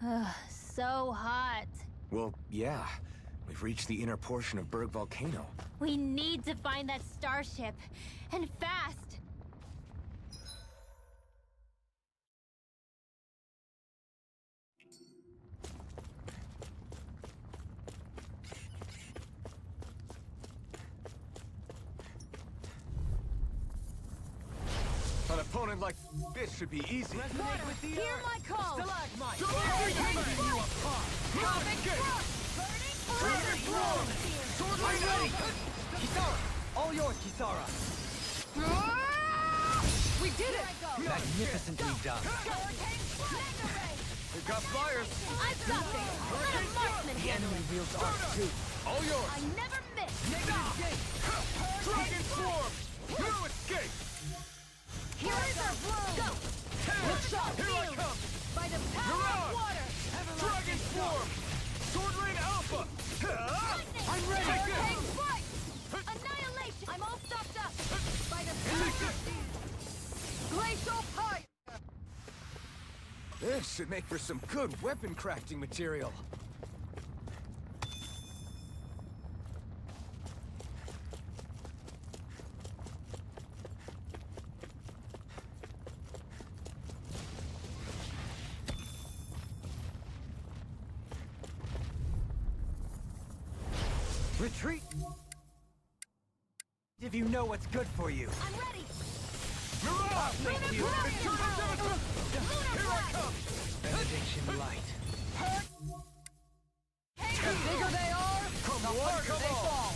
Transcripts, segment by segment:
Ugh, so hot. Well, yeah. We've reached the inner portion of Berg Volcano. We need to find that starship. And fast! An opponent like this should be easy. Resonate with the Hear earth. my call! Stalagmite. Tearing you apart. Comic Escape. Burning Storm. Sword I'm ready. ready. Kisara, all yours, Kisara. We did it! Magnificently done. We've got flyers. I've got this! Let a marksman The handle enemy it! wields arc too. All yours. I never miss! Negative gate. Dragon Swarm. No escape. Here is our blow! Go! Look shot! Here I come. By the power Mirage. of water! Dragon Swarm. Sword Rain Alpha. I'm ready. Hurricane Strike! Annihilation! I'm all stopped up! By the power of glacial fire! This should make for some good weapon crafting material. Retreat. If you know what's good for you. I'm ready! Mirage. Thank you. Eternal Demonstration. Here I come. Benediction light. The bigger they are, Come the on, harder come they on. fall!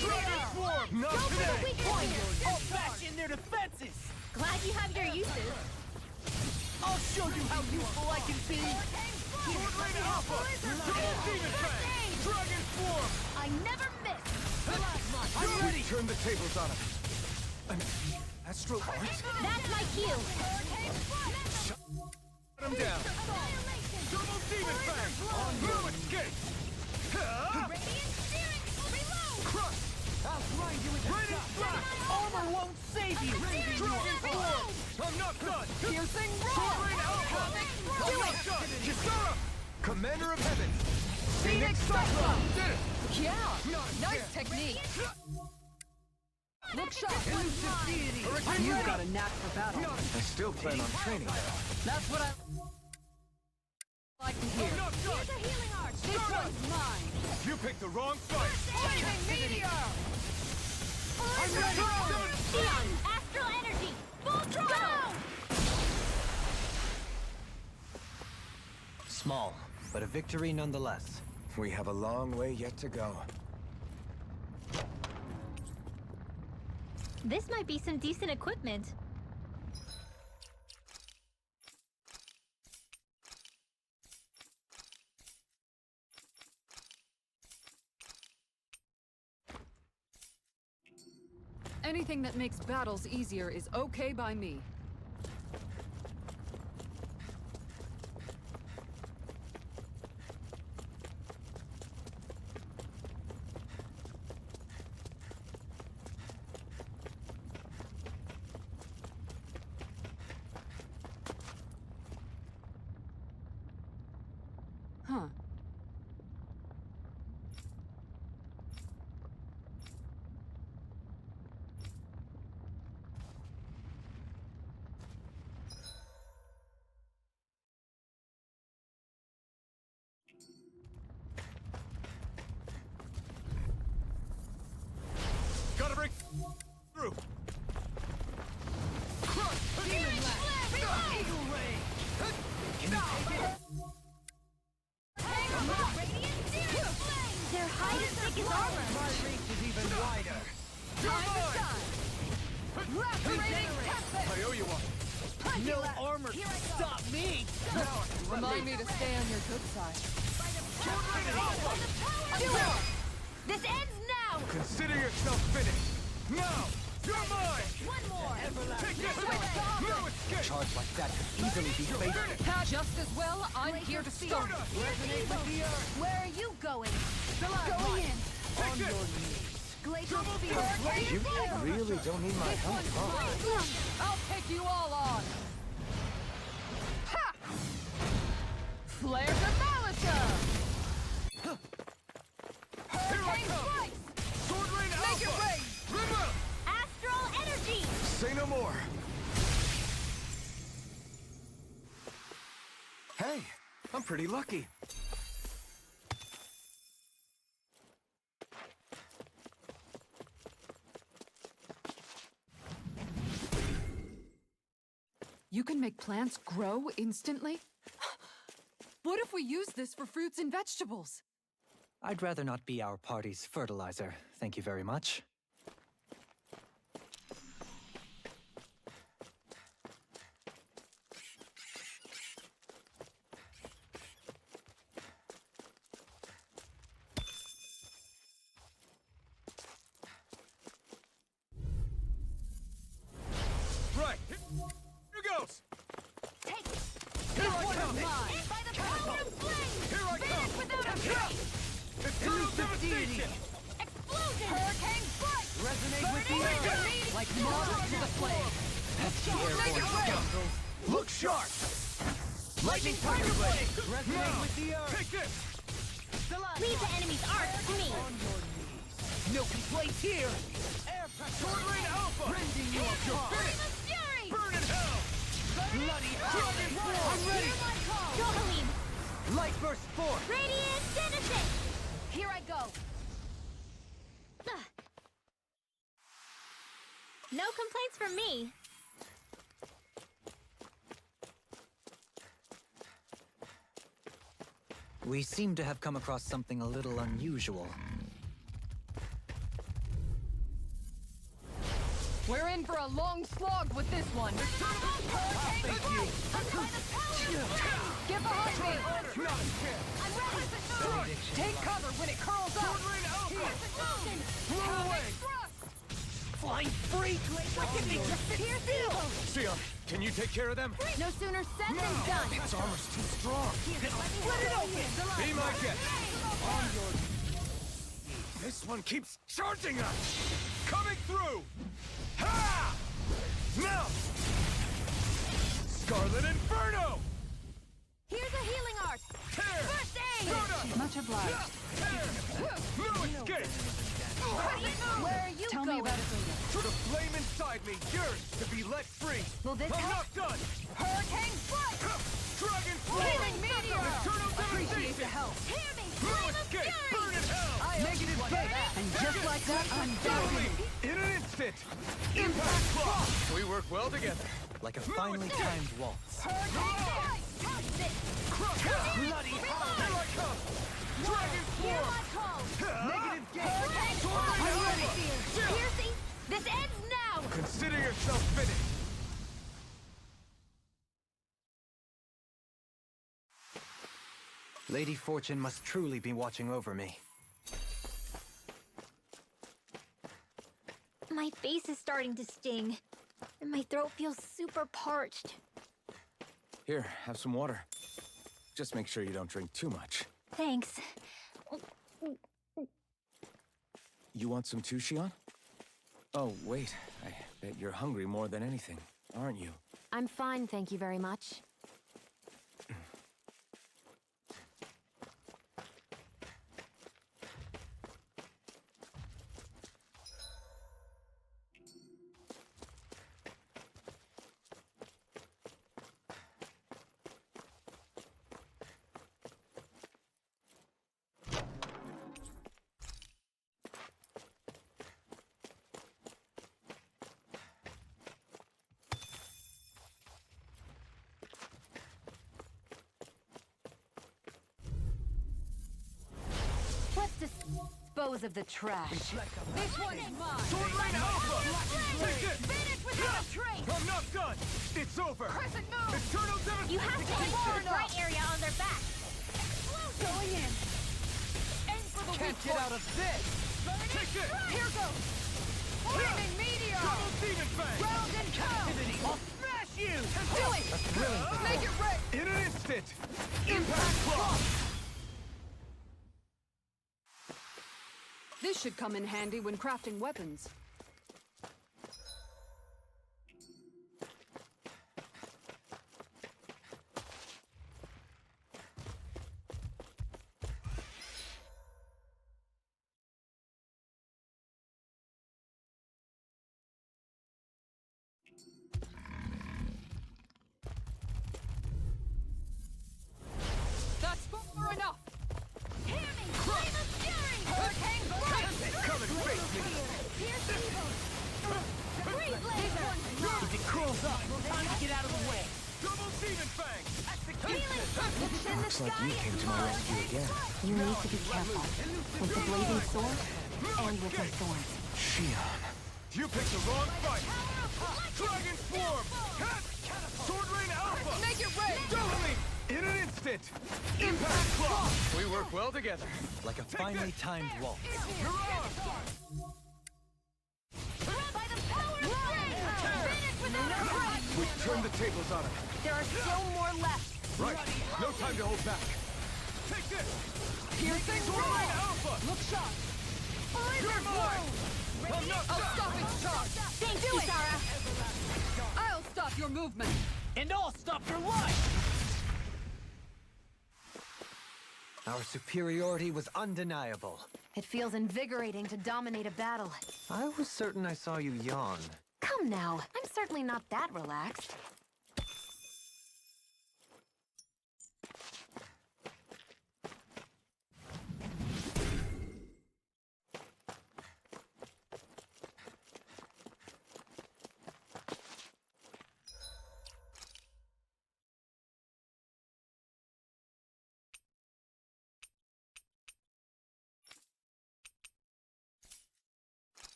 Dragon Swarm. Not Go for the today. weak point! I'll bash in their defenses. Glad you have your uses. I'll show you how useful I can be. Sword Rain Alpha. Double Demon Fang. Dragon Swarm. I never miss! I'm ready. Turn the tables on him. An astral art? That's my cue! Shut him down. Double Demon Fang. No escape. Radiant Steering! Reload! Crush. I'll grind you into Radiant dust. Blast. Armor won't save you. Dragon Swarm. I'm not done. Piercing Sword Rain Alpha. I'm not done. Kisara. Commander of Heaven. Phoenix Cyclone! Did it. Yeah! Not Nice yet. technique! Look sharp! Elusive deity. Hurricane You've Blade. got a knack for battle. I still plan on training. That's what I like to hear. I'm not done. Here's a healing arch! This one's mine! You picked the wrong fight. Flaming meteor! I'm ready. Neon! Astral energy! Full throttle! Small, but a victory nonetheless. We have a long way yet to go. This might be some decent equipment. Anything that makes battles easier is okay by me. Huh. Gotta break through. Crush! Demon Blast! Eagle Ray. Can you take it? Radiant Steering Flame! Their hide as thick as armor! My reach is even wider. Time to shine! Lacerating Tempest! I owe you one. No armor can stop me. Remind me to stay on your good side. Do it! This ends now! Consider yourself finished. Now, you're mine. One more! Take this one. No escape. Charge like that could easily be fatal. Just as well, I'm here to stop. Resonate with the earth. Where are you going? Stalagmite. Going in! On your knees. Glacial Spear! You really don't need my help, huh? I'll take you all on. Flare the Malika! Here I Hurricane come! strikes! Sword Rain Make it Alpha! rain! Rimmer! Astral energy! Say no more. Hey, I'm pretty lucky. You can make plants grow instantly? What if we use this for fruits and vegetables? I'd rather not be our party's fertilizer, thank you very much. Right, here goes! Take it! Here I One come! of mine! By the power of flame! Here I come! Finish without a trace! Eternal devastation! Explosion! Hurricane strike! Resonate with the Burn it! earth, like moths to the flame. Make it rain! Look sharp! Lightning Tiger Blade! Resonate with the earth! Take this! Leave the enemy's arc to me! No complaints here! Sword Rain Alpha! Rending you apart! Finish! Fury! Burn in hell! Bloody Dragon Force! I'm ready! Hear my call! Johalim! Light burst forth! Radiant Genesis! Here I go! Ugh. No complaints from me. We seem to have come across something a little unusual. We're in for a long slog with this one. Hurricane strike! By the power of flame! Get behind me! Not a chance! I'm ready! Take cover when it curls up! Sword Rain Alpha! Explosion! Blow away! Thrust! Flying freak! Sion, can you take care of them? No sooner said than done! Its armor's too strong. Split it open! Be my guest. This one keeps charging us! Coming through! Ha! Now! Scarlet Inferno! Here's a healing art! Tear! First aid! Soda! Much obliged. Tear! No escape! Where are you Tell going? me about it later. The flame inside me yearns to be let free! Will this I'm help? not done! Hurricane strike! Dragon Healing Force! meteor! Eternal Appreciate the devastation! help. Hear me! No Flame of escape! fury! Burn in hell! Negative bait. And just like that, I'm Totally! down. In an instant! Impact block! We work well together. Like a finely timed waltz. Hurricane strike! Touch this! Crush! Bloody hell! Here I come! Dragon Hear Force! my call! Negative gate! Hurricane Sword strike! Rain I'm ready, Alpha! dear! Piercing! This ends now! Consider yourself finished! Lady Fortune must truly be watching over me. My face is starting to sting, and my throat feels super parched. Here, have some water. Just make sure you don't drink too much. Thanks. You want some too, Xion? Oh, wait. I bet you're hungry more than anything, aren't you? I'm fine, thank you very much. Let's dispose of the trash. This one's mine. Sword Rain Alpha! Take it! Finish without a trace! I'm not done! It's over! Crescent move! Eternal devastation! You have to aim for the bright area on their back. Going in! Aim for the Can't weak get point. out of this! Take this! Here goes! Flaming meteor! Double Demon Fang! Round and pound! I'll smash you! Do it! Make it rain! In an instant! Impact block! This should come in handy when crafting weapons. Shields up! Time to get out of the way! Double demon fang! Looks like you came to my rescue again. You need to be careful. With the blazing sword and with her thorns. Shion. You picked the wrong fight! Dragon Swarm! Sword Rain Alpha! Make it rain! Double me! In an instant! Impact Claw! We work well together. Like a finely timed waltz. Mirage! By the power of strength! Finish with the We turned the tables on him. There are still more left. Right. No time to hold back. Take this! Piercing Sword roll! Rain Alpha! Look sharp! You're mine! I'm not I'll stop its charge! Thank you, Sarah. I'll stop your movement. And I'll stop your life! Our superiority was undeniable. It feels invigorating to dominate a battle. I was certain I saw you yawn. Come now, I'm certainly not that relaxed.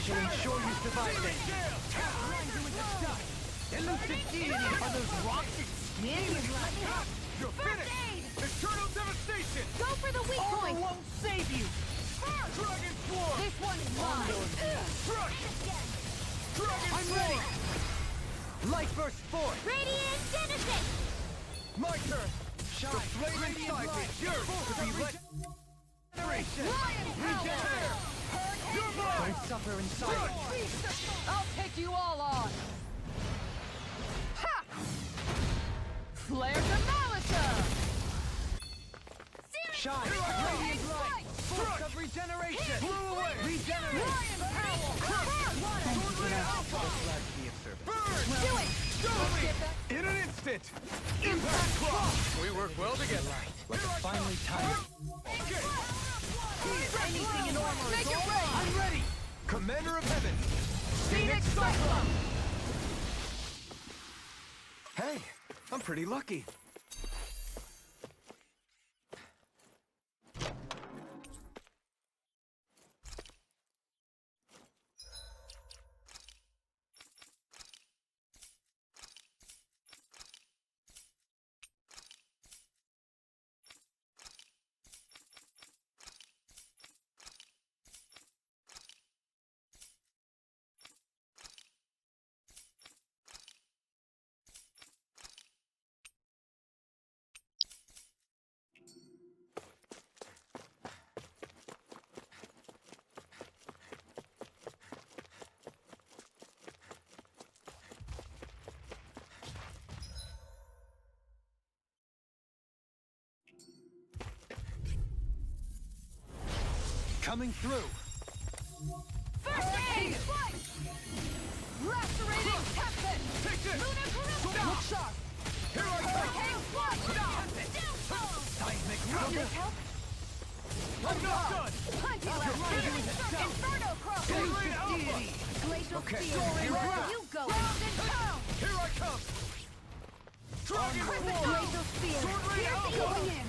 shall ensure you survive this. Elusive deity, are those rocks and skin? You're finished! Eternal devastation! Go for the weak All point! won't save you! Dragon Swarm! This one is mine! Crush! Dragon I'm Swarm! ready! Light burst forth! Radiant Genesis! My turn! Shine! The flame Radiant inside me! light. Yours to be let... Regeneration! Regenerate! You're mine! Don't suffer in silence. I'll take you all on! Ha! Flare Demolitor! Shine! Here I come! Radiant light! Force of regeneration! Blew away! Regenerate! Sword Rain Alpha! Glad to be of service. Burn! Do it! Stormy! In an instant! Impact Clock! We work well together. Like a finely timed. Okay! Anything in armor Make is it all rain! I'm ready! Commander of Heaven! Phoenix Cyclone! Hey, I'm pretty lucky. Coming through. First aid! Lacerating Captain! Take this! Luna Calypso! Look sharp! Here I come! Hurricane Flood! Downfall! Seismic Need rocket. help? I'm not done! Inferno Cross! Sword Rain Alpha! Glacial Okay. Spear! Here Where I are you going? Here I come! Dragon Form! Glacial Spear! Sword Rain Piercing Alpha! going in!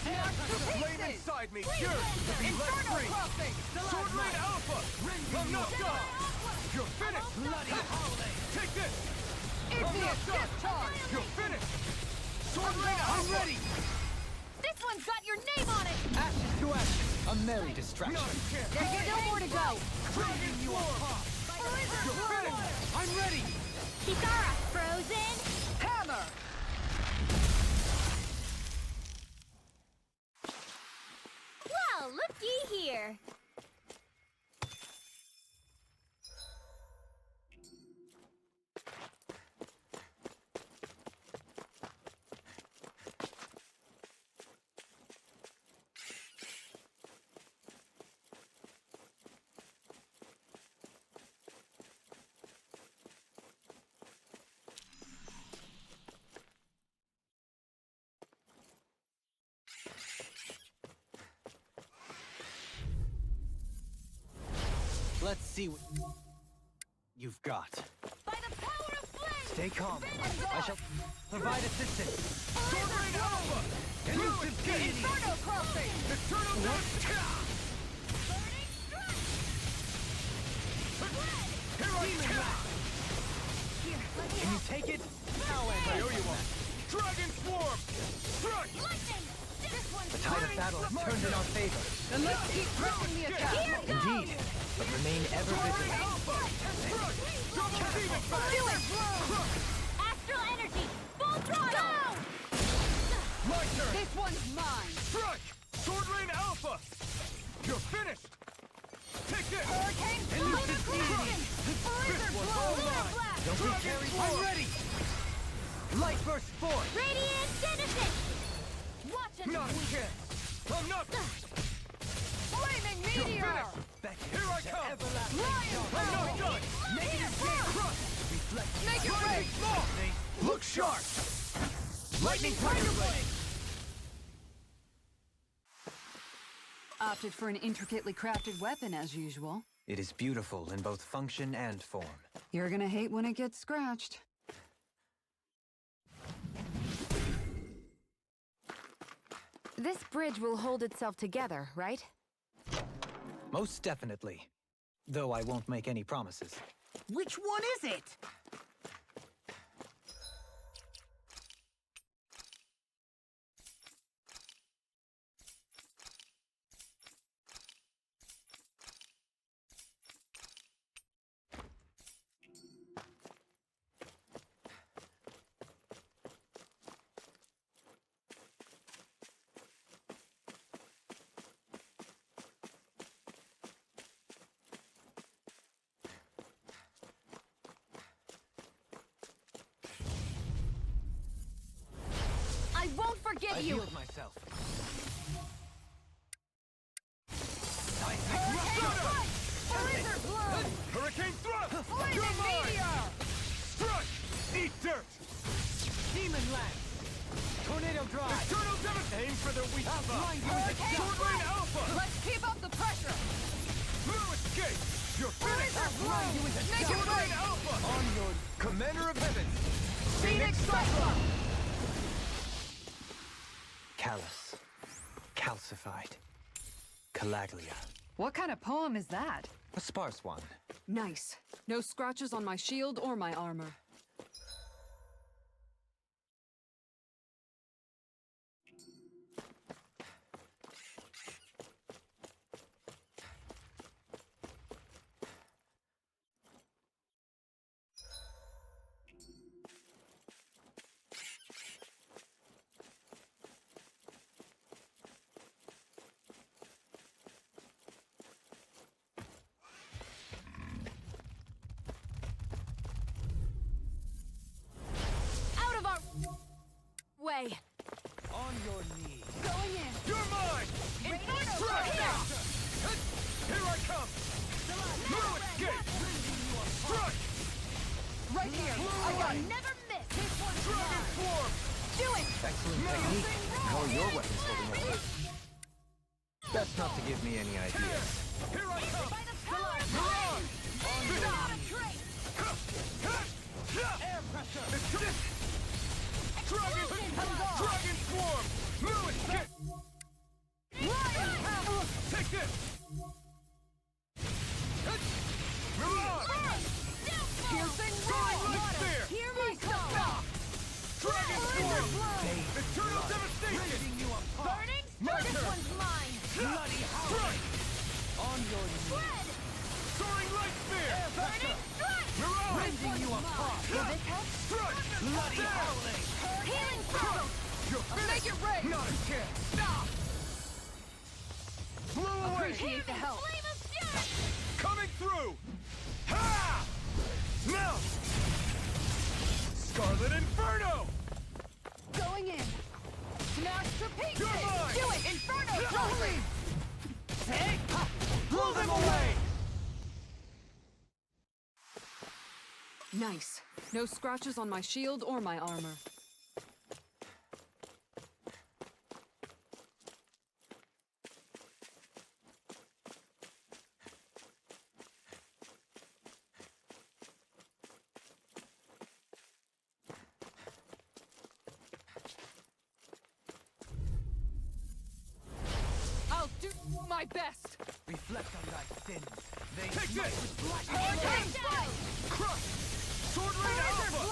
Flame inside me! Yours to be let Inferno free! Crossing! Sword Rain Alpha! I'm not done! You're finished! Bloody holiday! Take this! I'm Infinite not done! Discharge! You're finished! Sword Rain I'm Alpha! ready! This one's got your name on it! Ashes to ashes. A merry distraction. Not a chance! There's still more to go! Dragon Form! You're finished! I'm ready! Kitara, frozen! Hammer! Well, looky here. Let's see what you've got. By the power of flame! Stay calm. I shall provide assistance. Sword Rain Alpha! Elusive Gate! Inferno Crossing! Eternal Dust! Burning Strike! Here I come! Here, let me Can you take it? Now I and owe you one! Dragon Swarm! Strike! Lightning! This one's the tide of battle has turned in our favor. Then let's keep pressing the attack! Here goes! Indeed, but remain ever Sword Rain vigilant. Alpha! Strike! Double Demon Fang! Do it! Astral Energy! Full throttle! My turn! This one's mine! Strike! Sword Rain Alpha! You're finished! Take this! Hurricane Lunar Corruption! Blizzard Blow! Lunar Blast! Don't be carried I'm forward. ready! Light burst forth! Radiant Citizen! Watch it! Not a chance! I'm not... Flaming You're Meteor! finished! Here I come! Lion I'm not Power! done! Negative Crush! Make it Lightning rain! Small! Look sharp! Lightning Tiger Blade! Opted for an intricately crafted weapon as usual. It is beautiful in both function and form. You're gonna hate when it gets scratched. This bridge will hold itself together, right? Most definitely. Though I won't make any promises. Which one is it? I won't forget I you! healed myself. Hurricane thrust! Poison You're mine! meteor! Strike! Eat dirt! Demon Lance! Tornado Drive! Eternal Devastation! Aim for the weak spot! blind you with a Sword Rain Alpha! Let's keep up the pressure! No escape! You're finished! blind you with a Sword Rain Alpha! On your Commander of Heaven! Phoenix Cyclone! Callous. Calcified. Calaglia. What kind of poem is that? A sparse one. Nice. No scratches on my shield or my armor. Out of our way! On your knees! Going in! You're mine! Inferno! Strike! Here! Here I come! No escape! Strike! Right here! I got never miss! This one's Dragon mine! Swarm! Do it! Excellent technique. How are your weapons holding up? Best not to give me any ideas. Here I come! By the power of Mirage! Not a trace! Air pressure! Dragon! comes off. Dragon Swarm! No escape! Lion power! Take this! Mirage! Piercing Soaring roar! Light Spear! Hear my song! Dragon Swarm! Eternal Ripping Devastation! you apart! Burning? My This turn. one's mine! Bloody Strike! On your knees! Shred! Soaring Light Spear! Burning strike! Mirage! Rending you apart! Will this help? Strike! Bloody There! howling! Healing circle! You're finished! Make it rain! Not a chance! Stop! Blow away! Appreciate the help! Flame of fury! Coming through! Ha! Now! Scarlet Inferno! Going in! Smash to pieces! You're mine! Do it! Inferno! Totally! Take! Blow them away! Nice. No scratches on my shield or my armor. I'll do my best. Reflect on thy sins. They Take smite this! with black Hurricane strike! Crush! Sword Rain Alpha!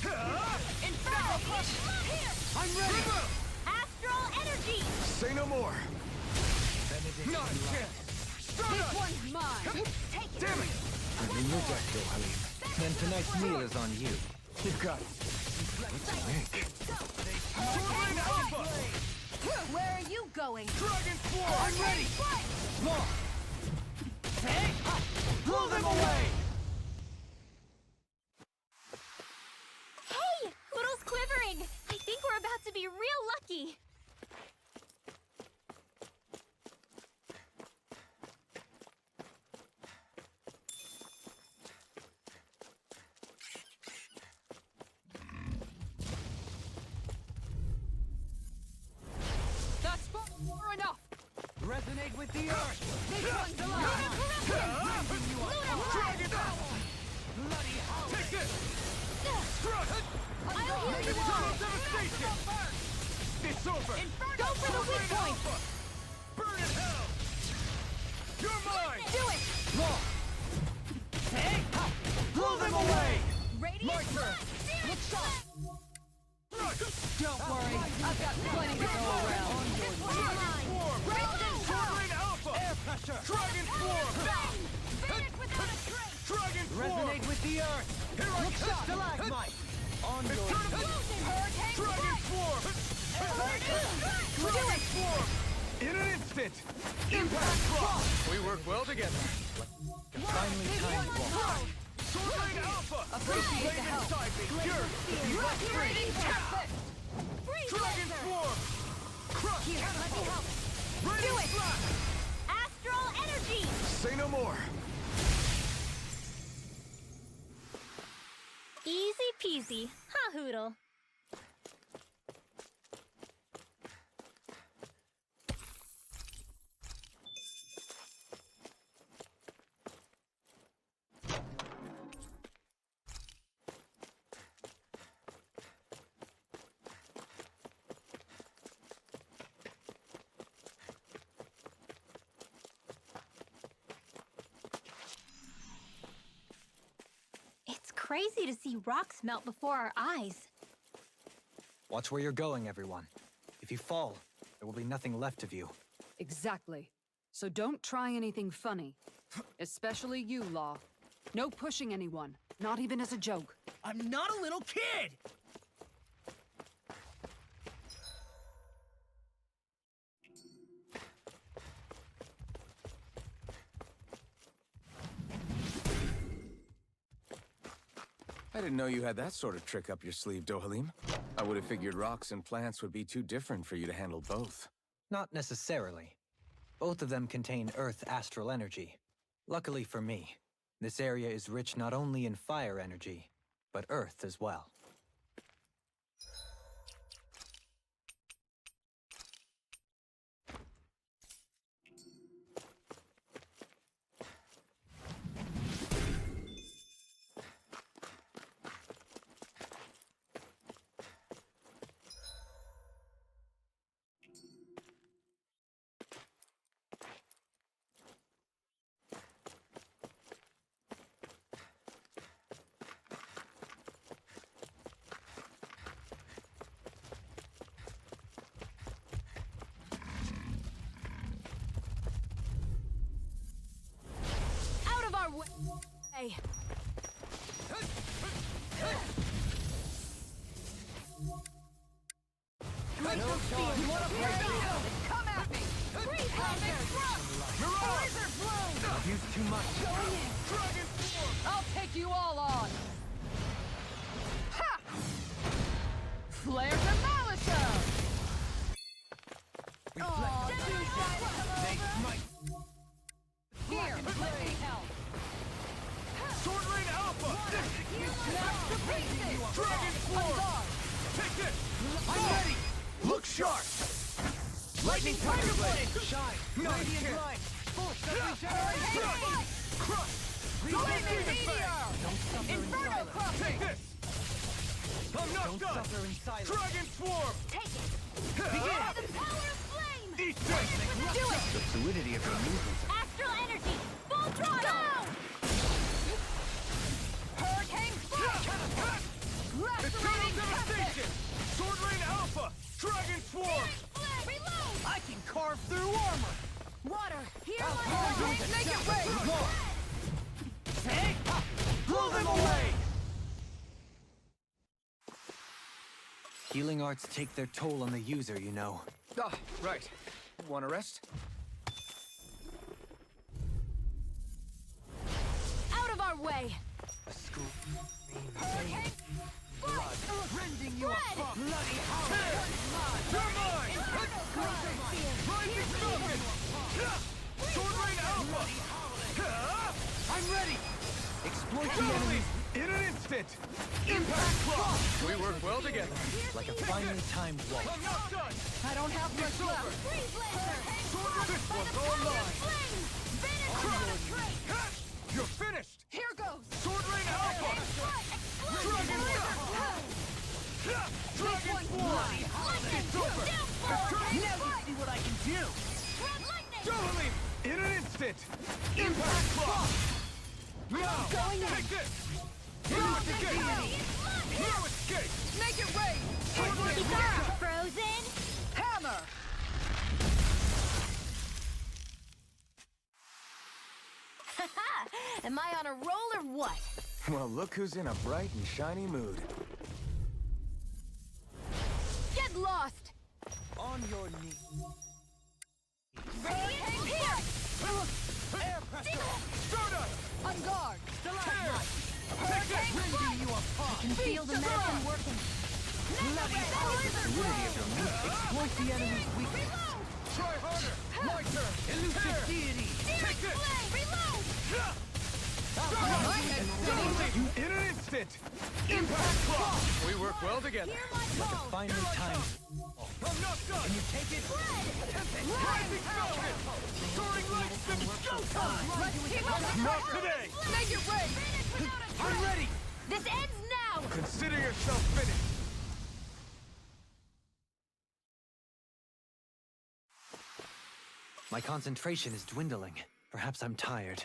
Ha! Inferno push! Here! I'm ready! Astral energy! Say no more! Benedict. Not a chance! Stun This us! one's mine! Take it! Damn it! I'm in your deck, though, Halim. Then tonight's meal is on you. You got it! Think. Sword Rain Alpha! Where are you going? Dragon Swarm! I'm ready! Strike! Law! Take! Blow them away! Hey! Poodle's quivering! I think we're about to be real lucky. That's far enough. Resonate with the earth! This one's mine! Dragon Power! Bloody howling! Take this! Crush! I'll heal you Eternal all! Devastation! It's over! Go for the weak point! Alpha! Burn in hell! You're mine! Do it! Law! Take! Blow them away! Radiant strike! Look sharp! Don't worry. I've got plenty to go around. This one's mine! Golden Sword Rain Alpha! Air pressure! Dragon Swarm! Finish without a trace! Dragon Swarm! Resonate with the earth! Here I come! Stalagmite! On your Eternal knees! Hurricane Dragon strike! Swarm! Dragon Swarm! In an instant! Impact Cross! We work well together. Finally timed one. Sword Rain Alpha! Appreciate the Flame help. inside me! You're Rating perfect! Freeze Dragon laser! Swarm! Crush! Here, let me help! Radiant Do it! Slash! Astral energy! Say no more! easy, huh, Hoodle? It's crazy to see rocks melt before our eyes. Watch where you're going, everyone. If you fall, there will be nothing left of you. Exactly. So don't try anything funny. Especially you, Law. No pushing anyone, not even as a joke. I'm not a little kid! I didn't know you had that sort of trick up your sleeve, Dohalim. I would have figured rocks and plants would be too different for you to handle both. Not necessarily. Both of them contain Earth astral energy. Luckily for me, this area is rich not only in fire energy, but Earth as well. Out of our way! Come at me! I've used too much. Dragon form! I'll take you all on! Ha! Flare Demolisher! Here, let me help! Sword Rain Alpha! Dragon form! Take this! I'm ready! Look sharp! Lightning Tiger Blade! Shine! Radiant Light! Force of regeneration! Crush! Lightning Meteor! Inferno Crossing! Take this! I'm not Don't done! suffer in silence. Dragon form! Take it! Begin! The power of flame! Eat this! Do it! The fluidity of your movements. Astral energy! Full throttle! Hurricane Flash! Eternal Devastation! Sword Rain Alpha! Dragon swarm! Reload! I can carve through armor! Water! Here lies the Make it rain! Hey! Blow them away! Healing arts take their toll on the user, you know. Ah, right. Want a rest? Out of our way! A school. Hurricane Flash! Rending you Red! apart! Bloody hell! You're mine! Inferno Crossing! Rising Falcon! Sword Rain Alpha! I'm ready! Exploit the Totally! enemy In an instant! Impact Claw! We work well together. like a finely timed waltz. I'm not done! I don't have much left! Freeze Laser! This By one's the all power of mine! flame! Vanish on the train! You're finished! Here goes! Sword Rain Alpha! Dragon Dragon Form! It's over! Now you see what I can do! Totally! In an instant! Impact Claw! Now! Take this! No escape! No escape! Make it rain! Sword Rain Frozen! Hammer! Am I on a roll or what? Well, look who's in a bright and shiny mood. Get lost! On your knees. Radiant here! Air pressure! Stardust! On guard! Stalagmite! Hurricane Rending you apart! Can feel the medicine working. Bloody hell! Exploit the enemy's weakness. Try harder! My turn! Elusive deity! Take this! Reload! In an instant! instant! Impact Claw! We work well together. Hear my call! Finally time. I'm not done! Can you take it? Rising Falcon! Soaring Light Spin! Showtime! Let's keep up the Not pressure! today! Make it rain! Finish without a I'm trace! ready! This ends now! Consider yourself finished! My concentration is dwindling. Perhaps I'm tired.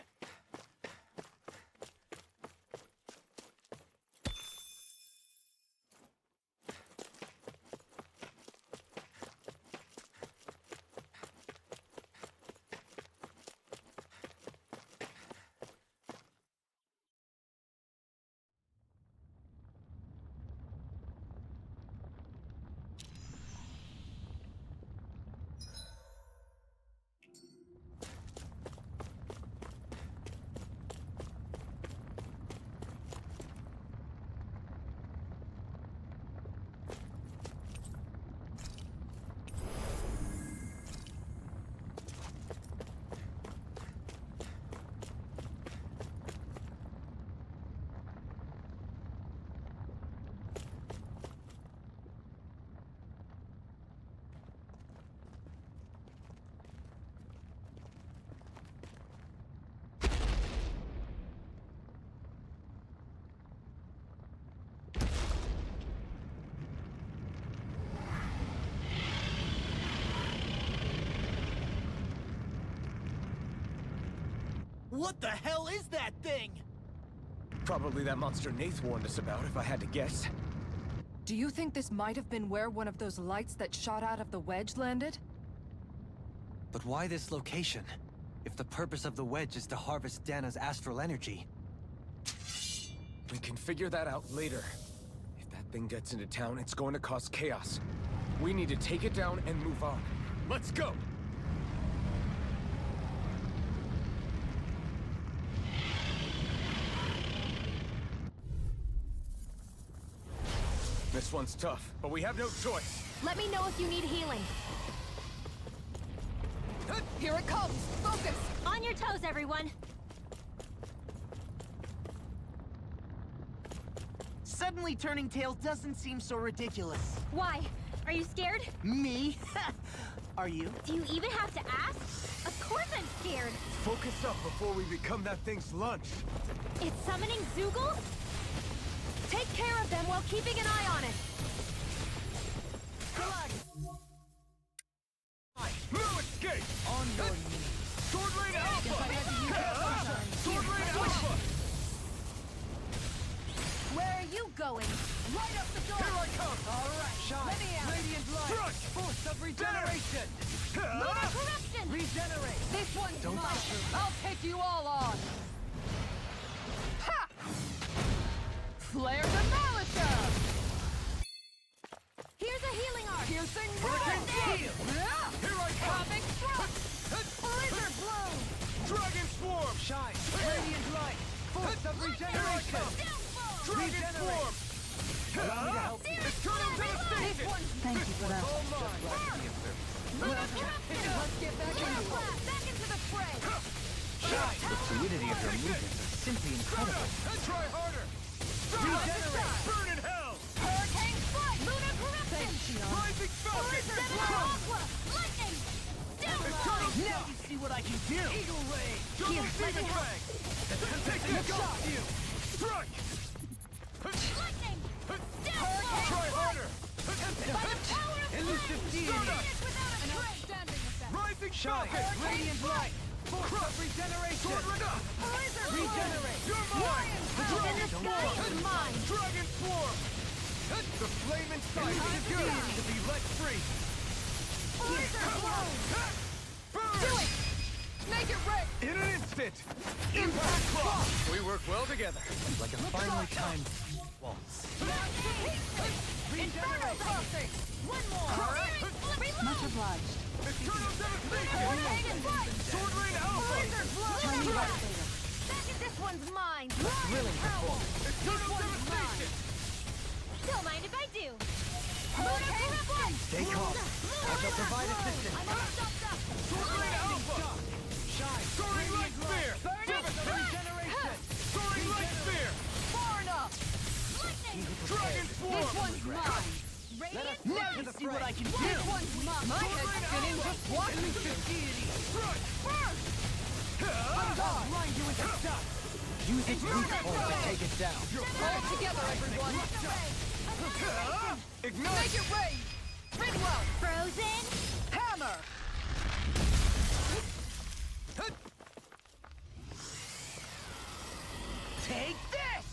What the hell is that thing? Probably that monster Nath warned us about, if I had to guess. Do you think this might have been where one of those lights that shot out of the wedge landed? But why this location? If the purpose of the wedge is to harvest Dana's astral energy. We can figure that out later. If that thing gets into town, it's going to cause chaos. We need to take it down and move on. Let's go! This one's tough, but we have no choice. Let me know if you need healing. Here it comes! Focus! On your toes, everyone! Suddenly turning tail doesn't seem so ridiculous. Why? Are you scared? Me? Are you? Do you even have to ask? Of course I'm scared! Focus up before we become that thing's lunch! It's summoning Zoogles? Take care of them while keeping an eye on it! No escape! On your knees. Sword Rain Alpha! Sword Rain Alpha! Where are you going? Right up the door! Here I come! Alright, shine! Let me out. Radiant light! Thrust! Force of regeneration! Lunar corruption! Regenerate! This one's mine! I'll take you all on! Ha! Flare demolisher! Here's a healing arc! Piercing Hurricane roar! Shield! Yeah! Here I come! Comic thrust! Blizzard bloom! Dragon Swarm! Shine! Radiant light! Force of regeneration! Downfall! Dragon Swarm! Allow me to help you. Eternal Devastation! Thank you for that. All mine! Lunar corruption! Let's get back into it. Blast! Back into the fray! The fluidity of your movements is simply incredible. Try harder! Regenerate! Burn in hell! Hurricane strike! Lunar corruption! Rising Falcon! Aqua! Lightning! Downfall! Now you see what I can do! Eagle Ray! Double Demon Fang! Take this! Shot you! Strike! Lightning! Downfall! Try harder! By the power of Elusive flame! deity! Finish without a trace! Rising Shine! Falcon! Radiant light! Force of regeneration! Sword Ring up! Blizzard bloom! Regenerate! You're mine! Within the sky is mine! Dragon Swarm! The flame inside me is yearning to be let free! Blizzard bloom! Burn! Do it! Make it rain! In an instant! Impact Claw! We work well together. Like a finely timed waltz. Inferno crossing! One more! Much obliged. Eternal Devastation! Hurricane strike! Sword Rain Alpha! Blizzard bloom! Tiny light later. Back at this one's mine! Thrilling performance. Eternal Devastation! Don't mind if I do! Lunar corruption! Stay calm. I shall provide assistance. I'm all stopped up! Sword Rain Alpha! Shine! Soaring Light Spear! Force of regeneration! Soaring Light Spear! Far enough! Dragon Swarm! This one's mine! Let us get to the see what I can do. This one's mine! My head's spinning, just watch me! Grind you into dust. Use its weak point to take it down. All together, everyone! Ignite! Make it rain! Ridwell! Frozen? Hammer! Take this!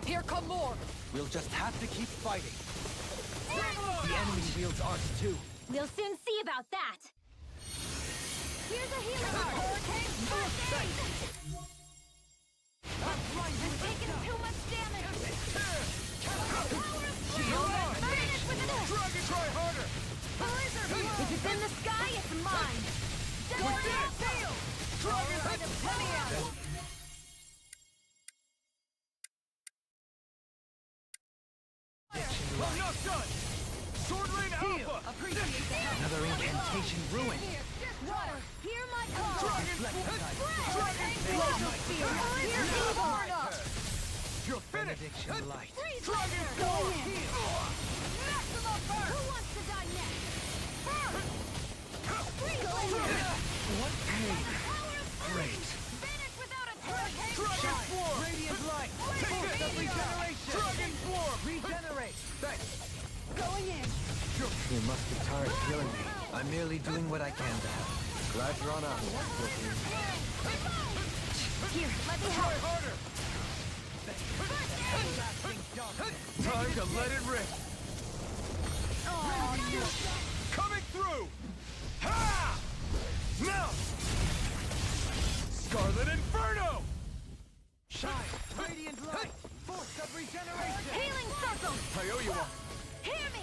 Here come more! We'll just have to keep fighting. The enemy wields ours too. We'll soon see about that. Here's a healing art. Hurricane first aid. I'm taking too much damage. Shield on! Finish with an Dragon, try harder! blizzard. If it's in the sky, it's mine. What's this? Dragon, By the penny out. I'm not done! Sword Rain Alpha! Appreciate the help! Another incantation ruined. Water. Hear my call. Dragon! Dragon! Hear evil. You're finished! Benediction light. Dragon Form! Maximum burn. Who wants to die next? What pain. Great. Finish without a hurricane. Dragon Form! Radiant light. Take Force it! of regeneration. Dragon Form! Regenerate. Thanks! Going in! You must be tired of killing me. I'm merely doing what I can to help. Glad you're on our side. Here, let me Try help. harder! Time to let it rip! Coming through! Ha! Now! Scarlet Inferno! Shine. Radiant light. Force of regeneration. Healing circle. I owe you one. Hear me.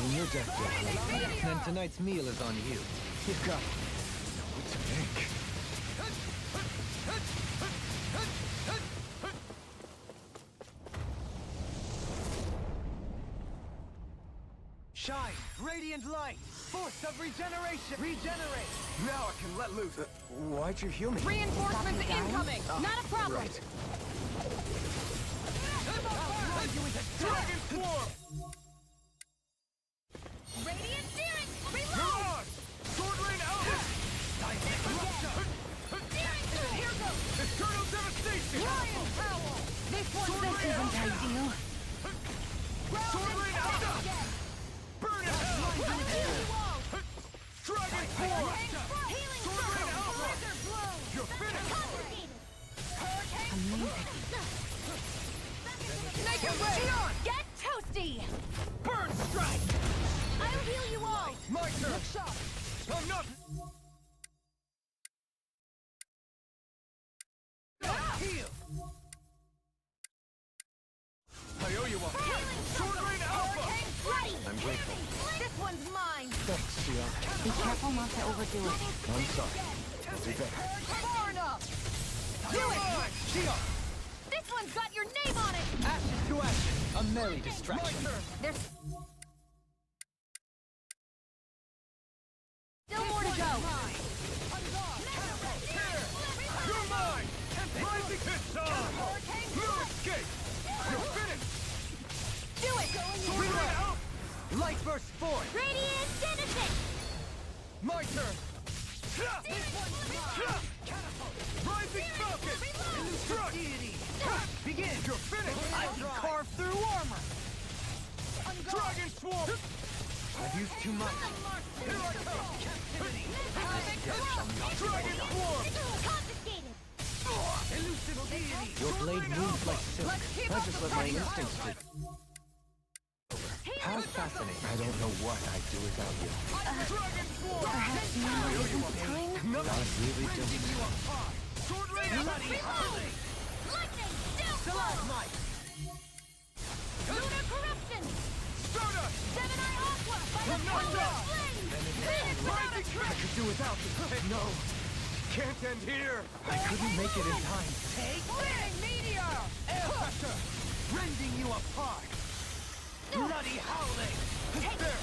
When you're death, then tonight's meal is on you. You've got what to make. Shine. Radiant light. Force of regeneration. Regenerate. Now I can let loose. Why'd you heal me? Reinforcements incoming! Not a problem. Right. Dragon Swarm! Radiant Searing. Come Reload. on! Sword Rain Alpha! Here goes. Eternal Devastation! Lion Howl. This isn't ideal. Sword Rain Alpha! Burn it out! Dragon Form! Healing Sword Rain circle. Alpha! Blizzard blow. You're finished! Make it rain! Get toasty. Burn Strike! I'll heal you all. My turn! I'm not... Heal. I owe you one. Sword Rain Alpha! Ready. I'm grateful. This one's mine. Thanks, Sia. Be careful not to overdo it. I'm sorry. I'll do better. Far enough. You're mine! Sia! This one's got your name on it. Ashes to ashes. A merry My distraction. turn! There's still more to go. You're mine! Rising Hit Song! No escape! You're finished! Do it. Sword Rain Alpha! Light burst forth. Radiant Genesis. My turn! Rising Falcon! Struck! Begin. You're finished! I can carve through armor. Dragon Swarm! I've used too much. Here I come! Dragon Swarm! Confiscated. Elusive deity. Your blade moves like silk. Keep I up just the let my pressure. instincts speak. How fascinating. I don't know what I'd do without you. Dragon Swarm! Perhaps now isn't time. God really does. Sword Rain Alpha! Lightning. Stalagmite. Lunar corruption. Stardust! Seven-Eye Aqua. By the I'm not thunder done. flame. Finish without a Rising trick. I could do without you. No! Can't end here! I couldn't make it in time. Take Flaming meteor! air pressure. Rending you apart. Bloody howling. There!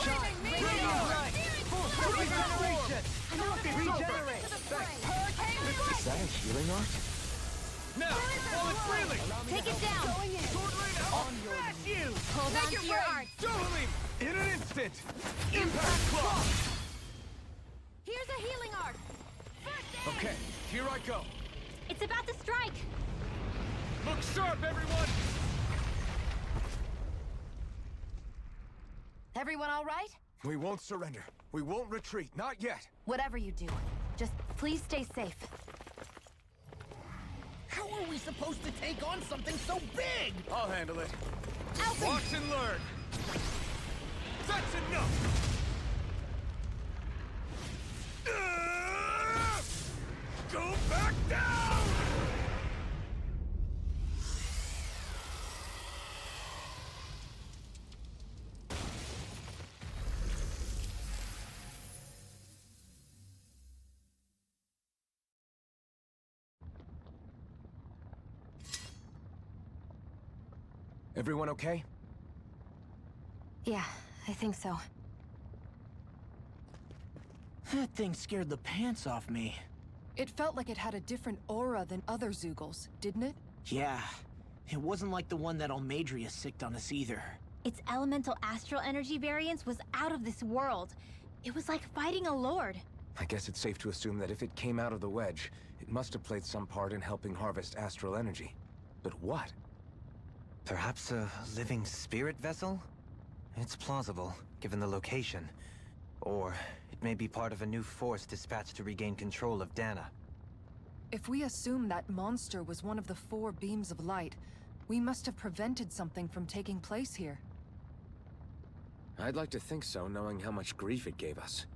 Shine. Radiant light. Force of regeneration. Regenerate. Is that a healing art? Now, while it's reeling! Take it down. Sword rain out! Smash you! Hold on to your arts. Dueling! In an instant! Impact Claw! Here's a healing arc. First aid. Okay, here I go. It's about to strike. Look sharp, everyone! Everyone all right? We won't surrender. We won't retreat, not yet. Whatever you do, just please stay safe. How are we supposed to take on something so big? I'll handle it. Alfie! Watch and learn. That's enough! Go back down! Everyone okay? Yeah, I think so. That thing scared the pants off me. It felt like it had a different aura than other Zeugles, didn't it? Yeah, it wasn't like the one that Almadria sicked on us either. Its elemental astral energy variance was out of this world. It was like fighting a lord. I guess it's safe to assume that if it came out of the wedge, it must have played some part in helping harvest astral energy. But what? Perhaps a living spirit vessel? It's plausible, given the location. Or it may be part of a new force dispatched to regain control of Dana. If we assume that monster was one of the 4 beams of light, we must have prevented something from taking place here. I'd like to think so, knowing how much grief it gave us.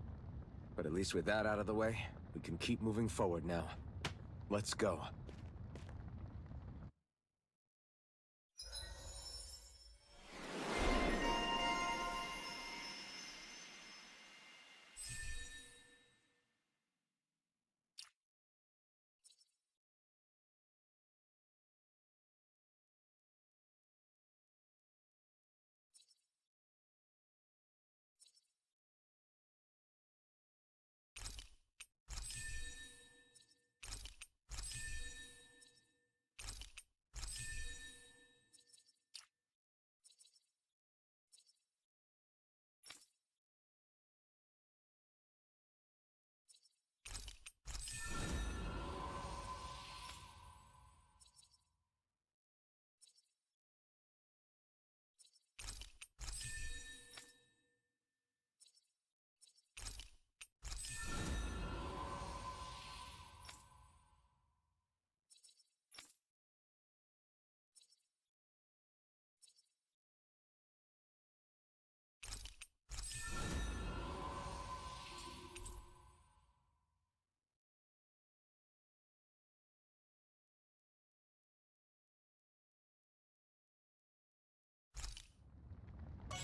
But at least with that out of the way, we can keep moving forward now. Let's go.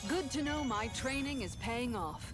Good to know my training is paying off.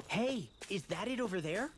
Hey, is that it over there?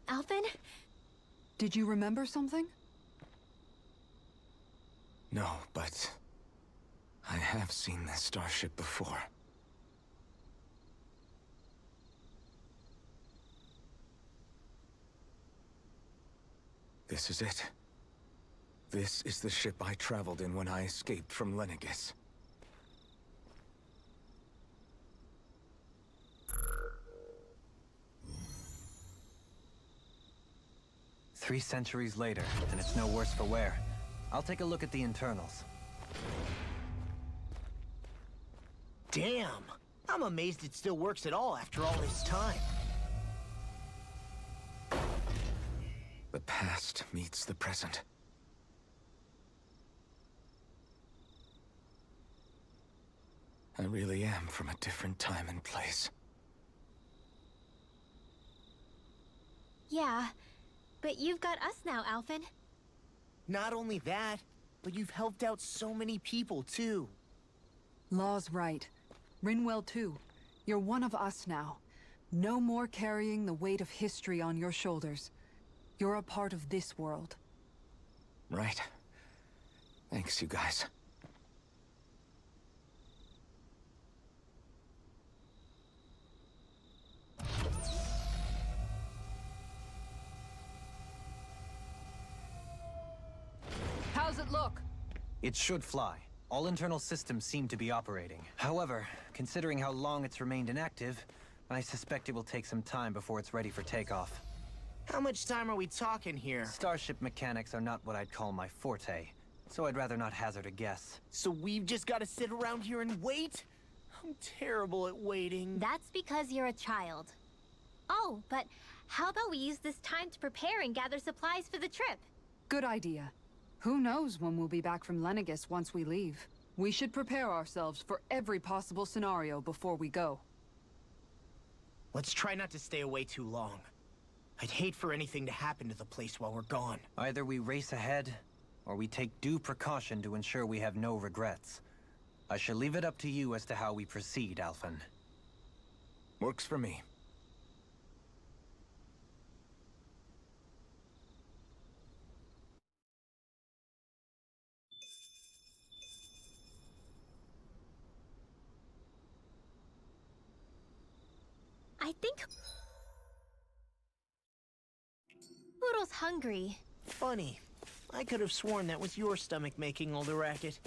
Alvin? Did you remember something? No, but I have seen this starship before. This is it. This is the ship I traveled in when I escaped from Lenegis. Three centuries later, and it's no worse for wear. I'll take a look at the internals. Damn! I'm amazed it still works at all after all this time. The past meets the present. I really am from a different time and place. Yeah, but you've got us now, Alphen. Not only that, but you've helped out so many people, too. Law's right. Rinwell too. You're one of us now. No more carrying the weight of history on your shoulders. You're a part of this world. Right. Thanks, you guys. How's it look? It should fly. All internal systems seem to be operating. However, considering how long it's remained inactive, I suspect it will take some time before it's ready for takeoff. How much time are we talking here? Starship mechanics are not what I'd call my forte, so I'd rather not hazard a guess. So we've just got to sit around here and wait? I'm terrible at waiting. That's because you're a child. Oh, but how about we use this time to prepare and gather supplies for the trip? Good idea. Who knows when we'll be back from Lenegis once we leave? We should prepare ourselves for every possible scenario before we go. Let's try not to stay away too long. I'd hate for anything to happen to the place while we're gone. Either we race ahead, or we take due precaution to ensure we have no regrets. I shall leave it up to you as to how we proceed, Alphen. Works for me. I think... Poodle's hungry. Funny. I could have sworn that was your stomach making all the racket.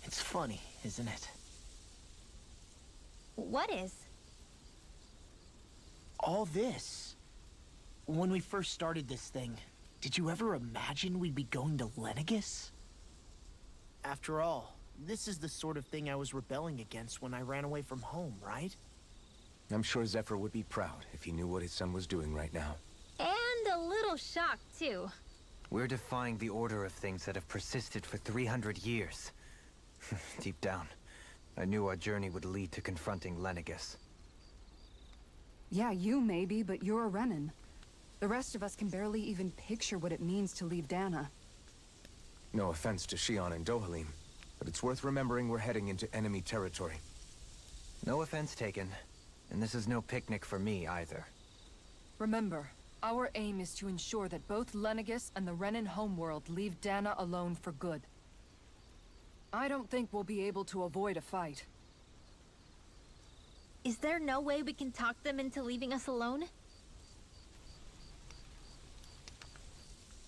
It's funny, isn't it? What is? All this. When we first started this thing, did you ever imagine we'd be going to Lenegis? After all, this is the sort of thing I was rebelling against when I ran away from home, right? I'm sure Zephyr would be proud if he knew what his son was doing right now. And a little shocked, too. We're defying the order of things that have persisted for 300 years. Deep down, I knew our journey would lead to confronting Lenegis. Yeah, you maybe, but you're a Renin. The rest of us can barely even picture what it means to leave Dana. No offense to Shion and Dohalim, but it's worth remembering we're heading into enemy territory. No offense taken, and this is no picnic for me either. Remember, our aim is to ensure that both Lenegis and the Renin homeworld leave Dana alone for good. I don't think we'll be able to avoid a fight. Is there no way we can talk them into leaving us alone?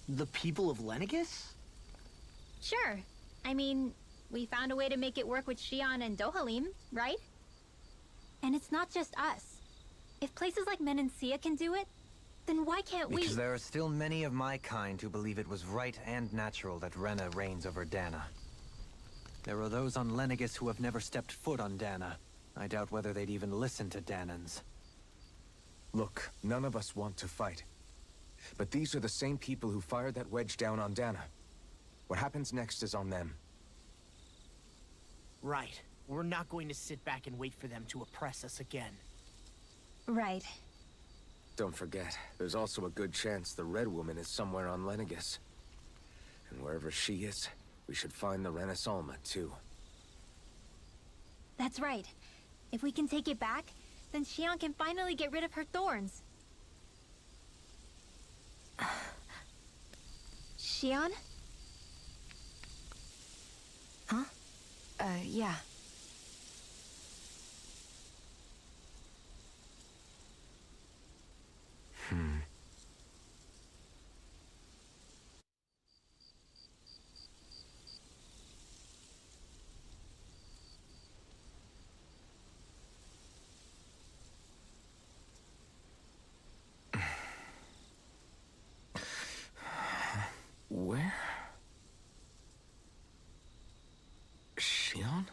The people of Lenegis? Sure. I mean, we found a way to make it work with Shion and Dohalim, right? And it's not just us. If places like Menancia can do it, then why can't we? Because there are still many of my kind who believe it was right and natural that Rena reigns over Dana. There are those on Lenegis who have never stepped foot on Dana, I doubt whether they'd even listen to Danans. Look, none of us want to fight. But these are the same people who fired that wedge down on Dana. What happens next is on them. Right. We're not going to sit back and wait for them to oppress us again. Right. Don't forget, there's also a good chance the Red Woman is somewhere on Lenegis. And wherever she is, we should find the Renaissance too. That's right. If we can take it back, then Xion can finally get rid of her thorns. Xion? Huh? Yeah. Where? Xion?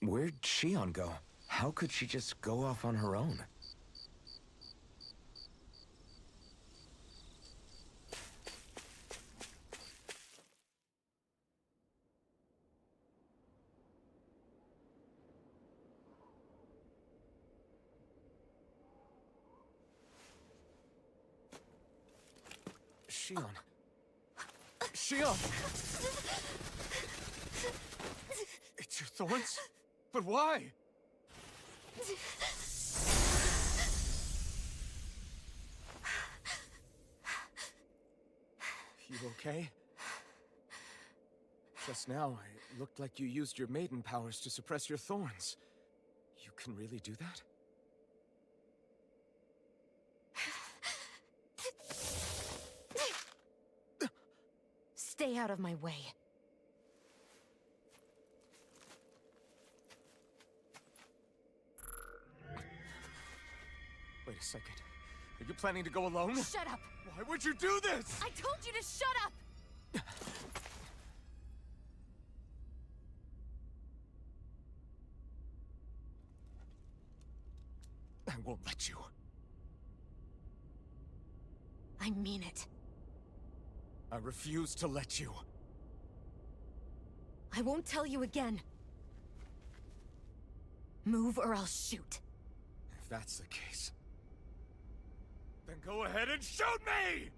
Where'd Xion go? How could she just go off on her own? Xion. Xion! It's your thorns? But why? You okay? Just now, it looked like you used your maiden powers to suppress your thorns. You can really do that? Stay out of my way. Wait a second. Are you planning to go alone? Shut up! Why would you do this? I told you to shut up! I won't let you. I mean it. I refuse to let you. I won't tell you again. Move or I'll shoot. If that's the case, then go ahead and shoot me!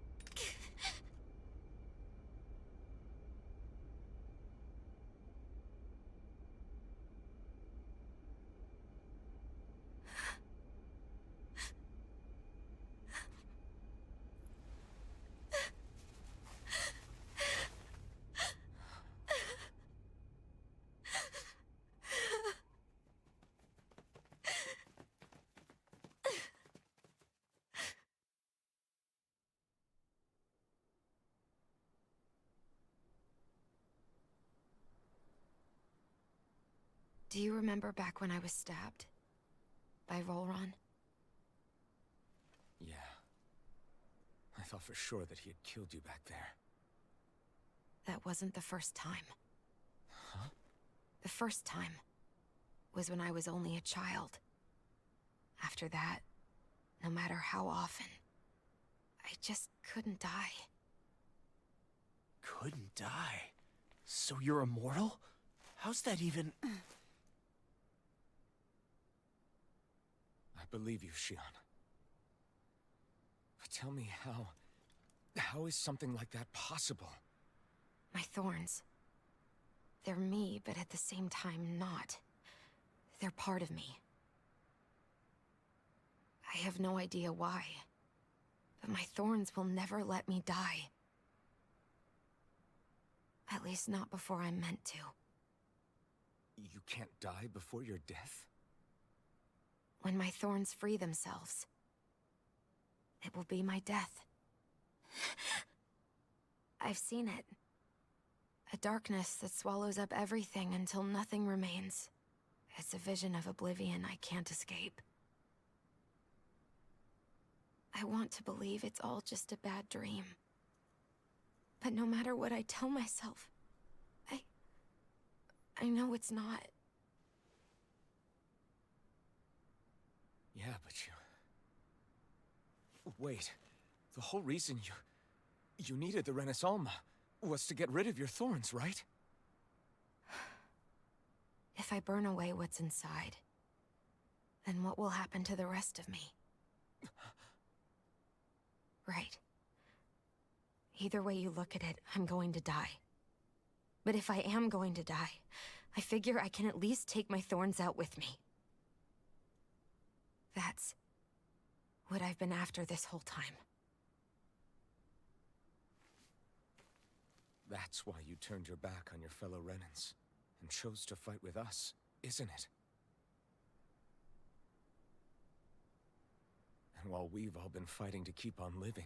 Do you remember back when I was stabbed? By Rolron? Yeah. I thought for sure that he had killed you back there. That wasn't the first time. Huh? The first time was when I was only a child. After that, no matter how often, I just couldn't die. Couldn't die? So you're immortal? How's that even... I believe you, Xion. But tell me how... How is something like that possible? My thorns. They're me, but at the same time not. They're part of me. I have no idea why, but my thorns will never let me die. At least not before I'm meant to. You can't die before your death? When my thorns free themselves, it will be my death. I've seen it. A darkness that swallows up everything until nothing remains. It's a vision of oblivion I can't escape. I want to believe it's all just a bad dream. But no matter what I tell myself, I know it's not. Yeah, but you... Wait. The whole reason you needed the Renaissance was to get rid of your thorns, right? If I burn away what's inside, then what will happen to the rest of me? Right. Either way you look at it, I'm going to die. But if I am going to die, I figure I can at least take my thorns out with me. That's what I've been after this whole time. That's why you turned your back on your fellow Renans and chose to fight with us, isn't it? And while we've all been fighting to keep on living,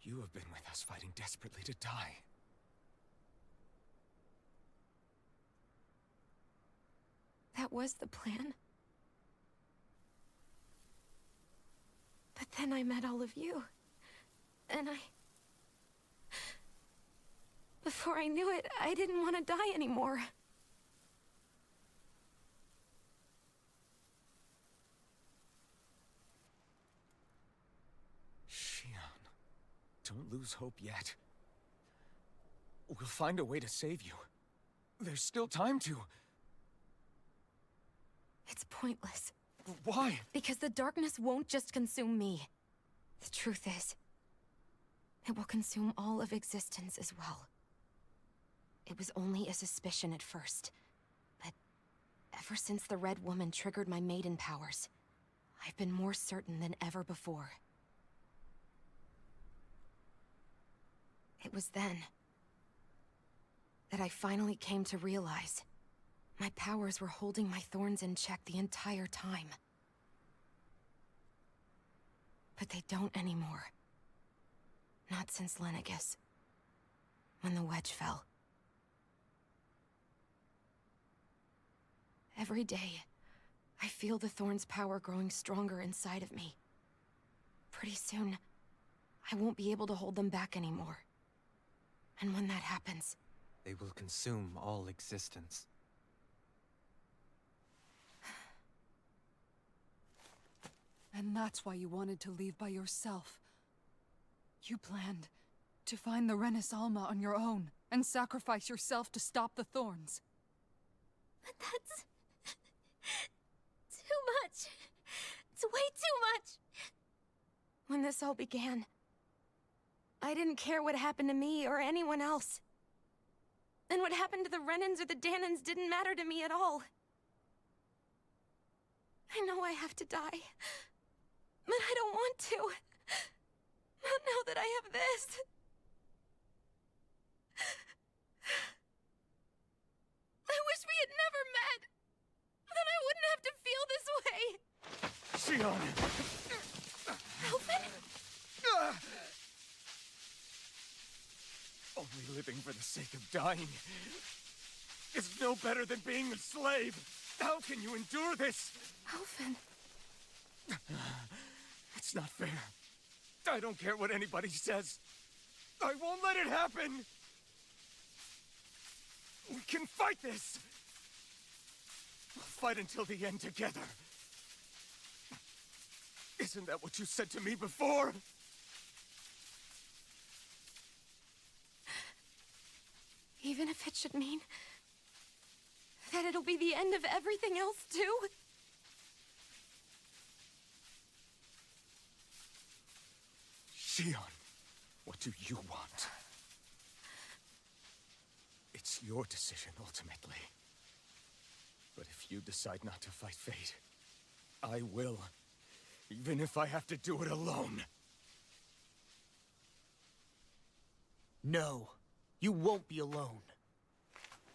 you have been with us fighting desperately to die. That was the plan. But then I met all of you. And before I knew it, I didn't want to die anymore. Shion, don't lose hope yet. We'll find a way to save you. There's still time to... It's pointless. Why? Because the darkness won't just consume me. The truth is, it will consume all of existence as well. It was only a suspicion at first, but ever since the Red Woman triggered my maiden powers, I've been more certain than ever before. It was then that I finally came to realize my powers were holding my thorns in check the entire time. But they don't anymore. Not since Lenegus, when the wedge fell. Every day, I feel the thorn's power growing stronger inside of me. Pretty soon, I won't be able to hold them back anymore. And when that happens... They will consume all existence. And that's why you wanted to leave by yourself. You planned to find the Renaissance on your own and sacrifice yourself to stop the thorns. But that's... too much. It's way too much. When this all began, I didn't care what happened to me or anyone else. And what happened to the Renans or the Danans didn't matter to me at all. I know I have to die, but I don't want to. Not now that I have this. I wish we had never met. Then I wouldn't have to feel this way. Shion! Alvin? Only living for the sake of dying is no better than being a slave. How can you endure this? Alvin. It's not fair. I don't care what anybody says. I won't let it happen. We can fight this. We'll fight until the end together. Isn't that what you said to me before? Even if it should mean that it'll be the end of everything else, too? Shion, what do you want? It's your decision, ultimately. But if you decide not to fight fate, I will. Even if I have to do it alone. No, you won't be alone.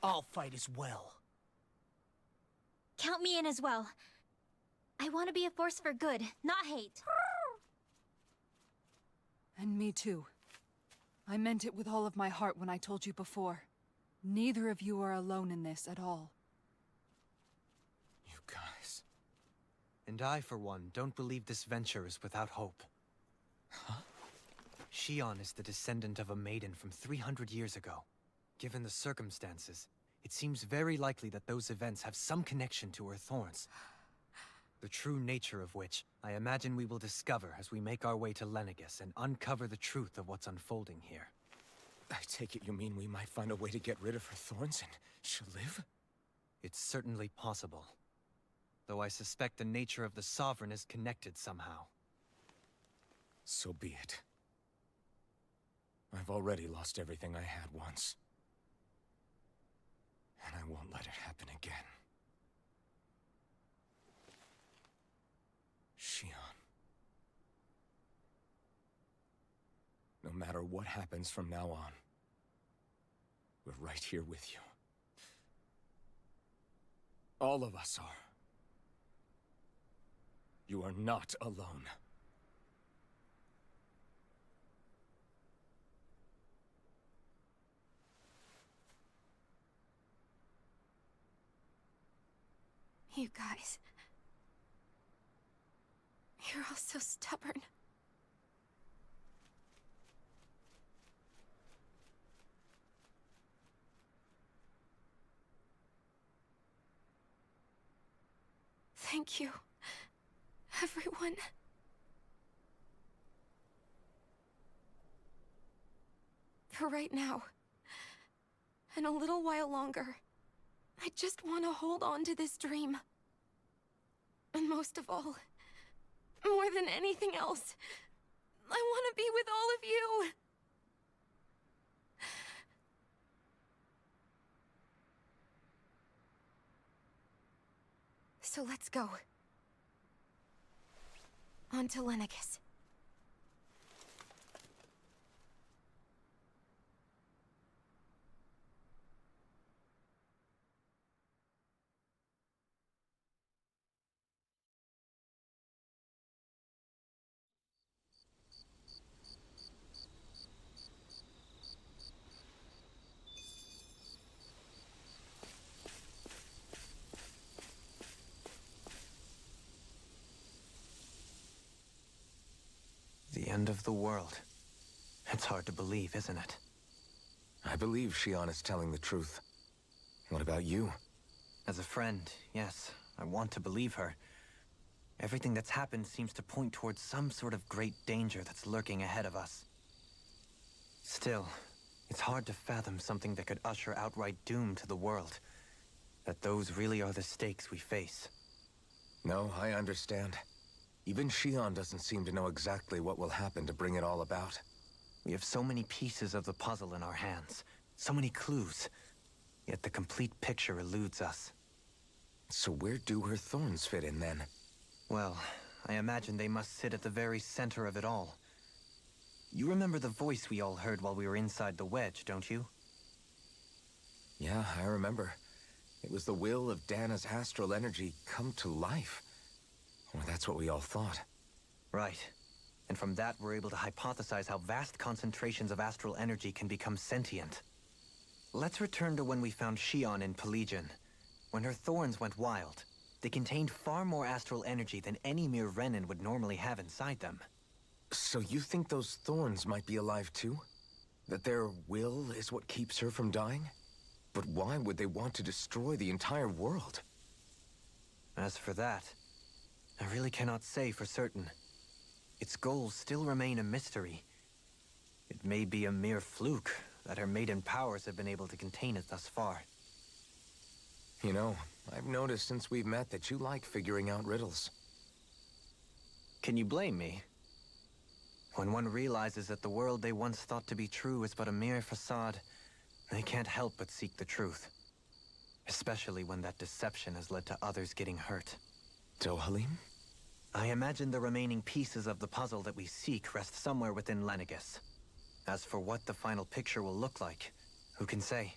I'll fight as well. Count me in as well. I want to be a force for good, not hate. And me too. I meant it with all of my heart when I told you before. Neither of you are alone in this at all. You guys... And I, for one, don't believe this venture is without hope. Huh? Shion is the descendant of a maiden from 300 years ago. Given the circumstances, it seems very likely that those events have some connection to her thorns. The true nature of which, I imagine we will discover as we make our way to Lenegis and uncover the truth of what's unfolding here. I take it you mean we might find a way to get rid of her thorns and she'll live? It's certainly possible. Though I suspect the nature of the Sovereign is connected somehow. So be it. I've already lost everything I had once. And I won't let it happen again. Shion. No matter what happens from now on, we're right here with you. All of us are. You are not alone. You guys... You're all so stubborn. Thank you, everyone. For right now, and a little while longer, I just want to hold on to this dream. And most of all, more than anything else, I want to be with all of you. So let's go. On to Lenegis. The end of the world. It's hard to believe, isn't it? I believe Shion is telling the truth. What about you? As a friend, yes, I want to believe her. Everything that's happened seems to point towards some sort of great danger that's lurking ahead of us. Still, it's hard to fathom something that could usher outright doom to the world. That those really are the stakes we face. No, I understand. Even Shion doesn't seem to know exactly what will happen to bring it all about. We have so many pieces of the puzzle in our hands, so many clues, yet the complete picture eludes us. So where do her thorns fit in then? Well, I imagine they must sit at the very center of it all. You remember the voice we all heard while we were inside the wedge, don't you? Yeah, I remember. It was the will of Dana's astral energy come to life. Well, that's what we all thought. Right. And from that, we're able to hypothesize how vast concentrations of astral energy can become sentient. Let's return to when we found Shion in Pelagian. When her thorns went wild, they contained far more astral energy than any mere Renin would normally have inside them. So you think those thorns might be alive too? That their will is what keeps her from dying? But why would they want to destroy the entire world? As for that, I really cannot say for certain. Its goals still remain a mystery. It may be a mere fluke that her maiden powers have been able to contain it thus far. You know, I've noticed since we've met that you like figuring out riddles. Can you blame me? When one realizes that the world they once thought to be true is but a mere facade, they can't help but seek the truth. Especially when that deception has led to others getting hurt. Dohalim? I imagine the remaining pieces of the puzzle that we seek rest somewhere within Lenegis. As for what the final picture will look like, who can say?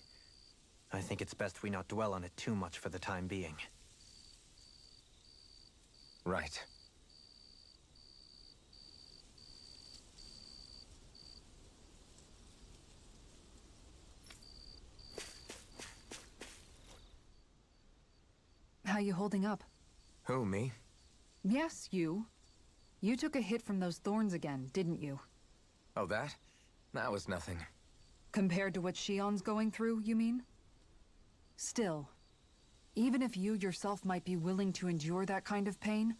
I think it's best we not dwell on it too much for the time being. Right. How you holding up? Who, me? Yes, you. You took a hit from those thorns again, didn't you? Oh, that? That was nothing. Compared to what Shion's going through, you mean? Still, even if you yourself might be willing to endure that kind of pain,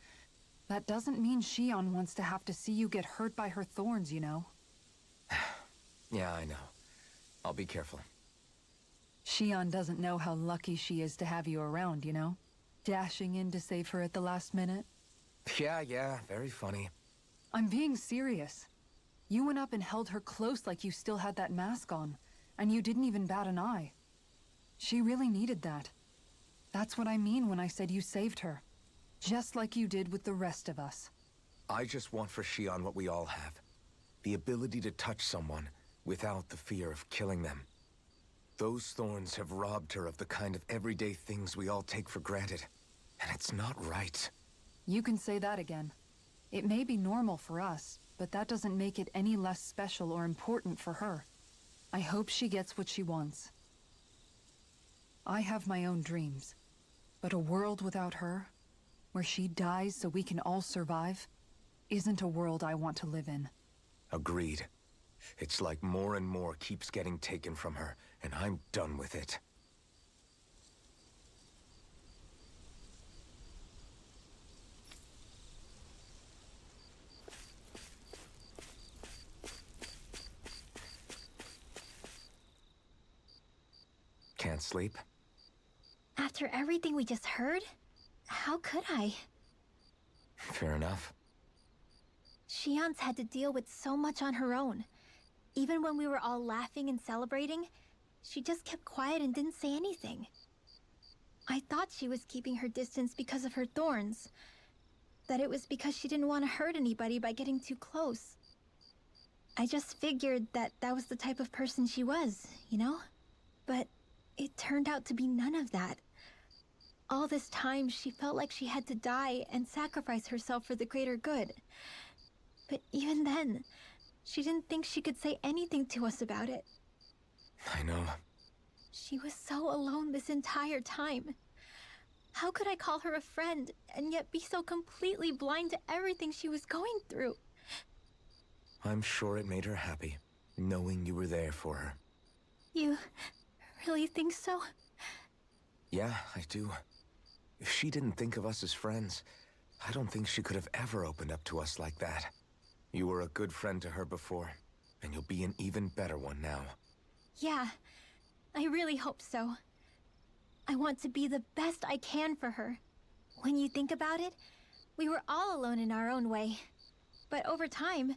that doesn't mean Shion wants to have to see you get hurt by her thorns, you know? Yeah, I know. I'll be careful. Shion doesn't know how lucky she is to have you around, you know? Dashing in to save her at the last minute. Yeah, very funny. I'm being serious. You went up and held her close like you still had that mask on, and you didn't even bat an eye. She really needed that. That's what I mean when I said you saved her. Just like you did with the rest of us. I just want for Shion what we all have. The ability to touch someone without the fear of killing them. Those thorns have robbed her of the kind of everyday things we all take for granted. And it's not right. You can say that again. It may be normal for us, but that doesn't make it any less special or important for her. I hope she gets what she wants. I have my own dreams, but a world without her, where she dies so we can all survive, isn't a world I want to live in. Agreed. It's like more and more keeps getting taken from her, and I'm done with it. Can't sleep? After everything we just heard, how could I? Fair enough. Shion's had to deal with so much on her own. Even when we were all laughing and celebrating, she just kept quiet and didn't say anything. I thought she was keeping her distance because of her thorns. That it was because she didn't want to hurt anybody by getting too close. I just figured that that was the type of person she was, you know? But it turned out to be none of that. All this time, she felt like she had to die and sacrifice herself for the greater good. But even then, she didn't think she could say anything to us about it. I know. She was so alone this entire time. How could I call her a friend and yet be so completely blind to everything she was going through? I'm sure it made her happy, knowing you were there for her. You really think so? Yeah, I do. If she didn't think of us as friends, I don't think she could have ever opened up to us like that. You were a good friend to her before, and you'll be an even better one now. Yeah, I really hope so. I want to be the best I can for her. When you think about it, we were all alone in our own way. But over time,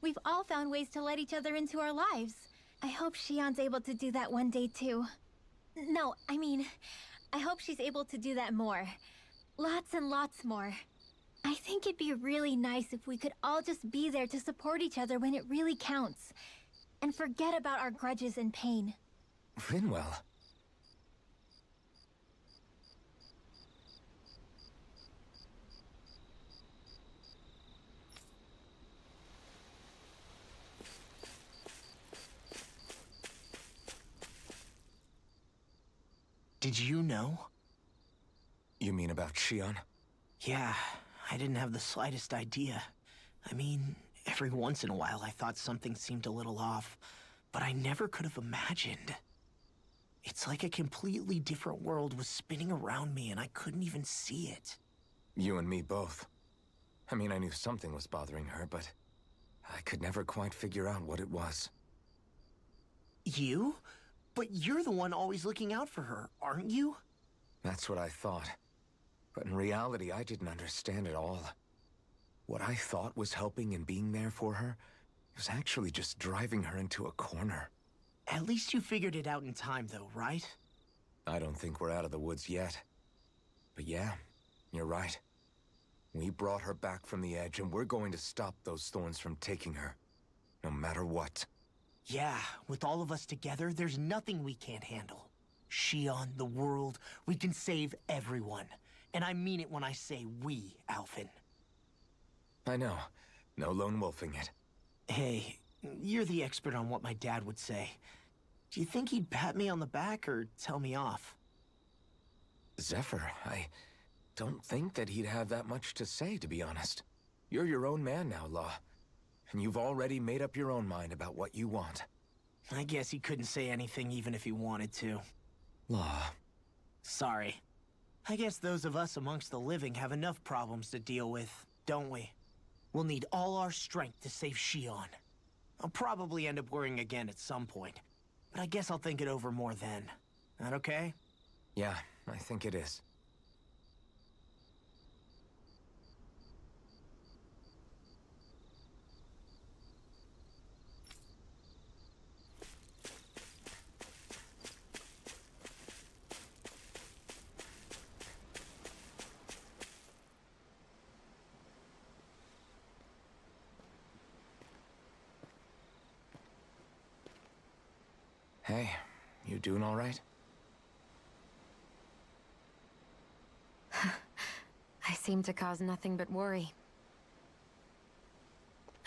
we've all found ways to let each other into our lives. I hope Shion's able to do that one day too. No, I mean, I hope she's able to do that more. Lots and lots more. I think it'd be really nice if we could all just be there to support each other when it really counts. And forget about our grudges and pain. Rinwell. Did you know? You mean about Shion? Yeah, I didn't have the slightest idea. I mean, every once in a while I thought something seemed a little off, but I never could have imagined. It's like a completely different world was spinning around me and I couldn't even see it. You and me both. I mean, I knew something was bothering her, but I could never quite figure out what it was. You? But you're the one always looking out for her, aren't you? That's what I thought. But in reality, I didn't understand it all. What I thought was helping and being there for her was actually just driving her into a corner. At least you figured it out in time, though, right? I don't think we're out of the woods yet. But yeah, you're right. We brought her back from the edge, and we're going to stop those thorns from taking her. No matter what. Yeah, with all of us together, there's nothing we can't handle. Shion, the world, we can save everyone. And I mean it when I say we, Alphen. I know. No lone wolfing it. Hey, you're the expert on what my dad would say. Do you think he'd pat me on the back or tell me off? Zephyr, don't think that he'd have that much to say, to be honest. You're your own man now, Law. And you've already made up your own mind about what you want. I guess he couldn't say anything even if he wanted to. Law. Sorry. I guess those of us amongst the living have enough problems to deal with, don't we? We'll need all our strength to save Shion. I'll probably end up worrying again at some point, but I guess I'll think it over more then. That okay? Yeah, I think it is. Hey, you doing all right? I seem to cause nothing but worry.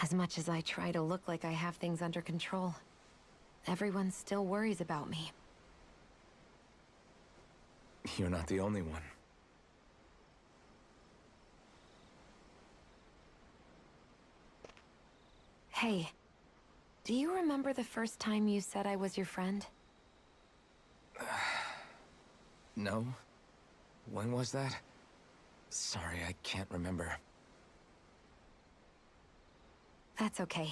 As much as I try to look like I have things under control, everyone still worries about me. You're not the only one. Hey, do you remember the first time you said I was your friend? No? When was that? Sorry, I can't remember. That's okay.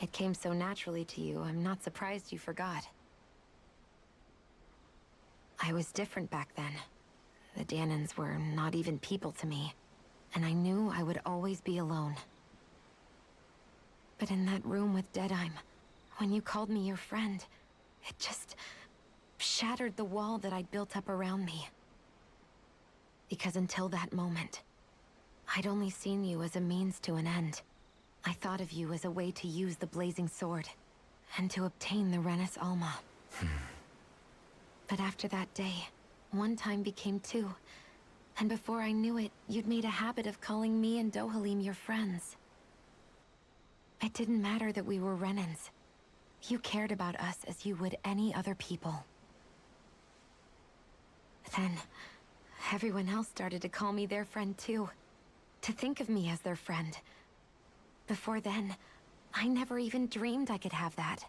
It came so naturally to you, I'm not surprised you forgot. I was different back then. The Danans were not even people to me, and I knew I would always be alone. But in that room with Deadheim, when you called me your friend, it just shattered the wall that I'd built up around me. Because until that moment, I'd only seen you as a means to an end. I thought of you as a way to use the Blazing Sword, and to obtain the Renis Alma. But after that day, one time became two, and before I knew it, you'd made a habit of calling me and Dohalim your friends. It didn't matter that we were Renans. You cared about us as you would any other people. Then, everyone else started to call me their friend too. To think of me as their friend. Before then, I never even dreamed I could have that.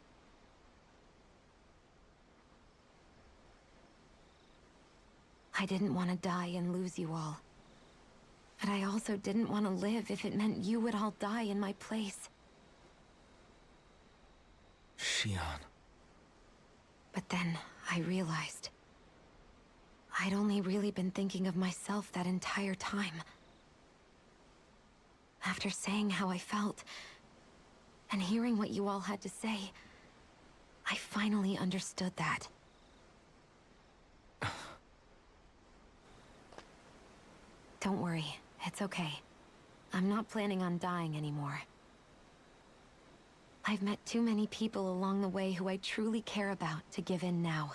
I didn't want to die and lose you all. But I also didn't want to live if it meant you would all die in my place. Shion. But then, I realized I'd only really been thinking of myself that entire time. After saying how I felt, and hearing what you all had to say, I finally understood that. Don't worry, it's okay. I'm not planning on dying anymore. I've met too many people along the way who I truly care about to give in now.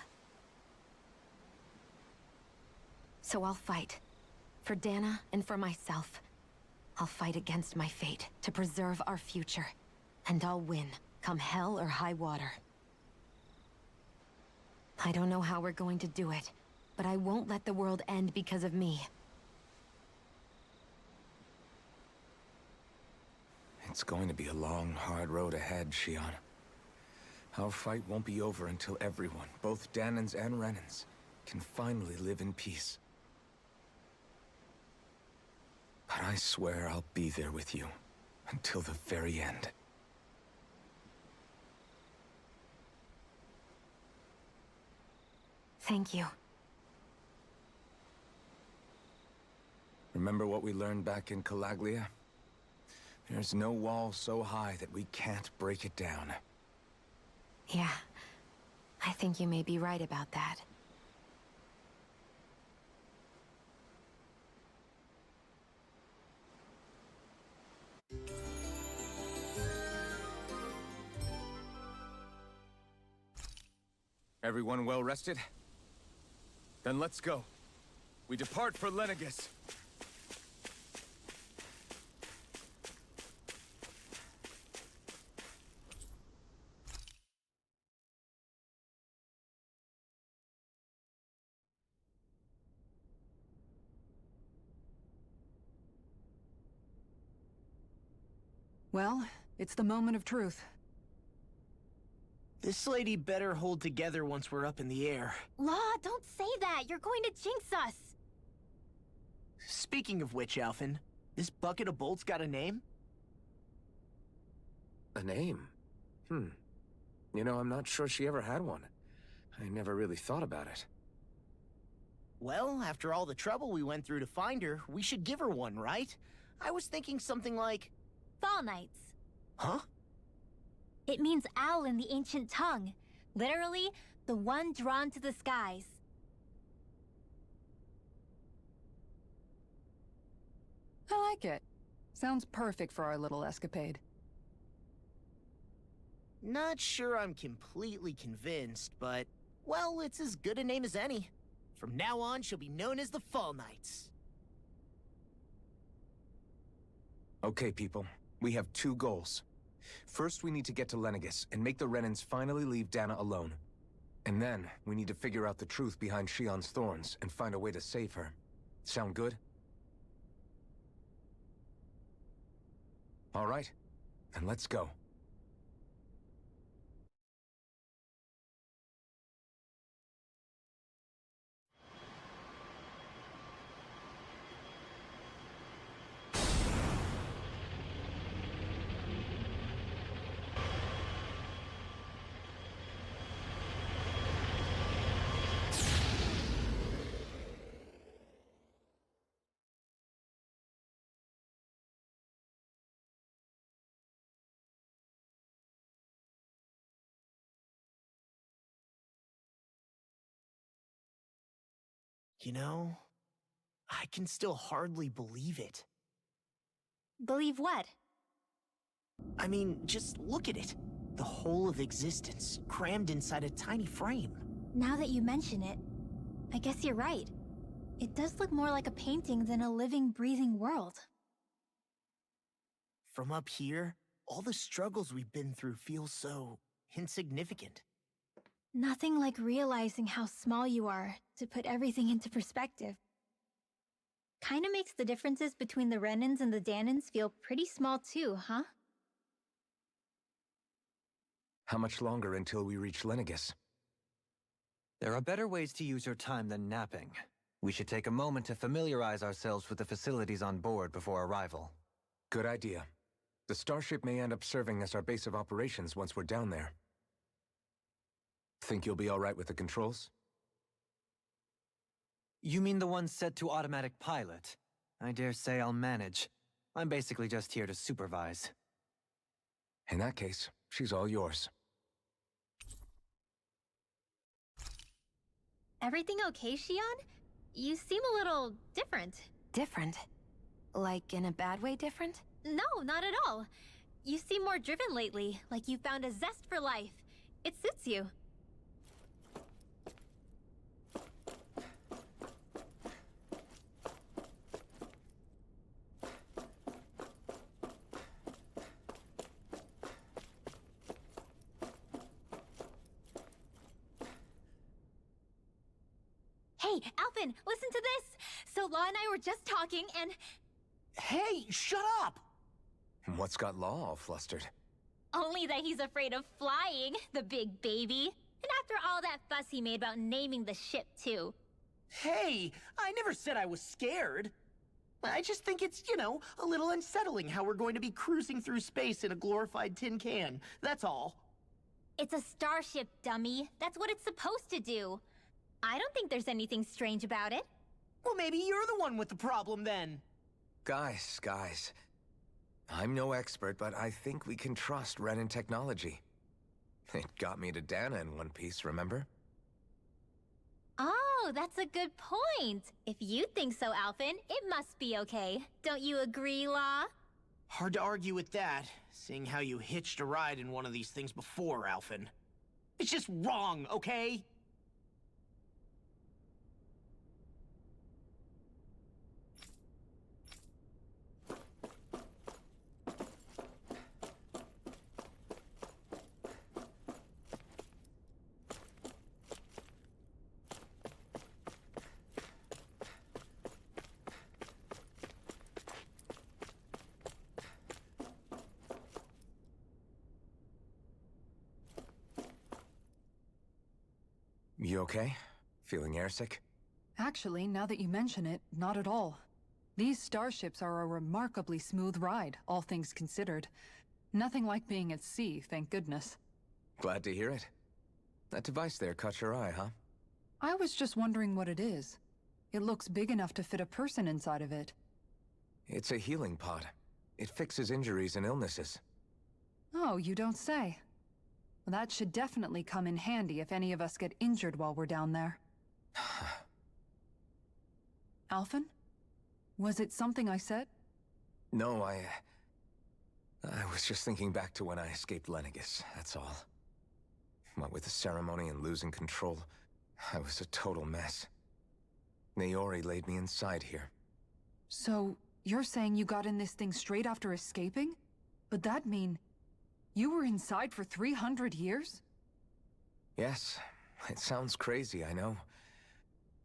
So I'll fight. For Dana and for myself. I'll fight against my fate to preserve our future. And I'll win, come hell or high water. I don't know how we're going to do it, but I won't let the world end because of me. It's going to be a long, hard road ahead, Shion. Our fight won't be over until everyone, both Danans and Renans, can finally live in peace. But I swear I'll be there with you, until the very end. Thank you. Remember what we learned back in Calaglia? There's no wall so high that we can't break it down. Yeah, I think you may be right about that. Everyone well rested? Then let's go. We depart for Lenegis. Well, it's the moment of truth. This lady better hold together once we're up in the air. Law, don't say that. You're going to jinx us. Speaking of which, Alphen, this bucket of bolts got a name? A name? You know, I'm not sure she ever had one. I never really thought about it. Well, after all the trouble we went through to find her, we should give her one, right? I was thinking something like... Fall Knights. Huh? It means owl in the ancient tongue. Literally, the one drawn to the skies. I like it. Sounds perfect for our little escapade. Not sure I'm completely convinced, but... well, it's as good a name as any. From now on, she'll be known as the Fall Knights. Okay, people. We have two goals. First, we need to get to Lenegis and make the Renans finally leave Dana alone. And then, we need to figure out the truth behind Shion's thorns and find a way to save her. Sound good? All right. Then let's go. You know, I can still hardly believe it. Believe what? I mean, just look at it. The whole of existence, crammed inside a tiny frame. Now that you mention it, I guess you're right. It does look more like a painting than a living, breathing world. From up here, all the struggles we've been through feel so insignificant. Nothing like realizing how small you are to put everything into perspective. Kinda makes the differences between the Renans and the Danans feel pretty small too, huh? How much longer until we reach Lenegis? There are better ways to use your time than napping. We should take a moment to familiarize ourselves with the facilities on board before arrival. Good idea. The starship may end up serving as our base of operations once we're down there. Think you'll be all right with the controls? You mean the one set to automatic pilot? I dare say I'll manage. I'm basically just here to supervise. In that case, she's all yours. Everything okay, Shion? You seem a little different. Different? Like in a bad way different? No, not at all. You seem more driven lately, like you found a zest for life. It suits you. Hey, Alphen, listen to this! So Law and I were just talking and... Hey, shut up! What's got Law all flustered? Only that he's afraid of flying, the big baby. And after all that fuss he made about naming the ship, too. Hey, I never said I was scared. I just think it's, you know, a little unsettling how we're going to be cruising through space in a glorified tin can. That's all. It's a starship, dummy. That's what it's supposed to do. I don't think there's anything strange about it. Well, maybe you're the one with the problem then. Guys. I'm no expert, but I think we can trust Renan technology. It got me to Dana in one piece, remember? Oh, that's a good point. If you think so, Alphen, it must be okay. Don't you agree, Law? Hard to argue with that, seeing how you hitched a ride in one of these things before, Alphen. It's just wrong, okay? You okay? Feeling airsick? Actually, now that you mention it, not at all. These starships are a remarkably smooth ride, all things considered. Nothing like being at sea, thank goodness. Glad to hear it. That device there caught your eye, huh? I was just wondering what it is. It looks big enough to fit a person inside of it. It's a healing pod. It fixes injuries and illnesses. Oh, you don't say. Well, that should definitely come in handy if any of us get injured while we're down there. Alphen? Was it something I said? No, I was just thinking back to when I escaped Lenegis, that's all. What with the ceremony and losing control, I was a total mess. Naori laid me inside here. So, you're saying you got in this thing straight after escaping? But that mean... you were inside for 300 years? Yes, it sounds crazy, I know.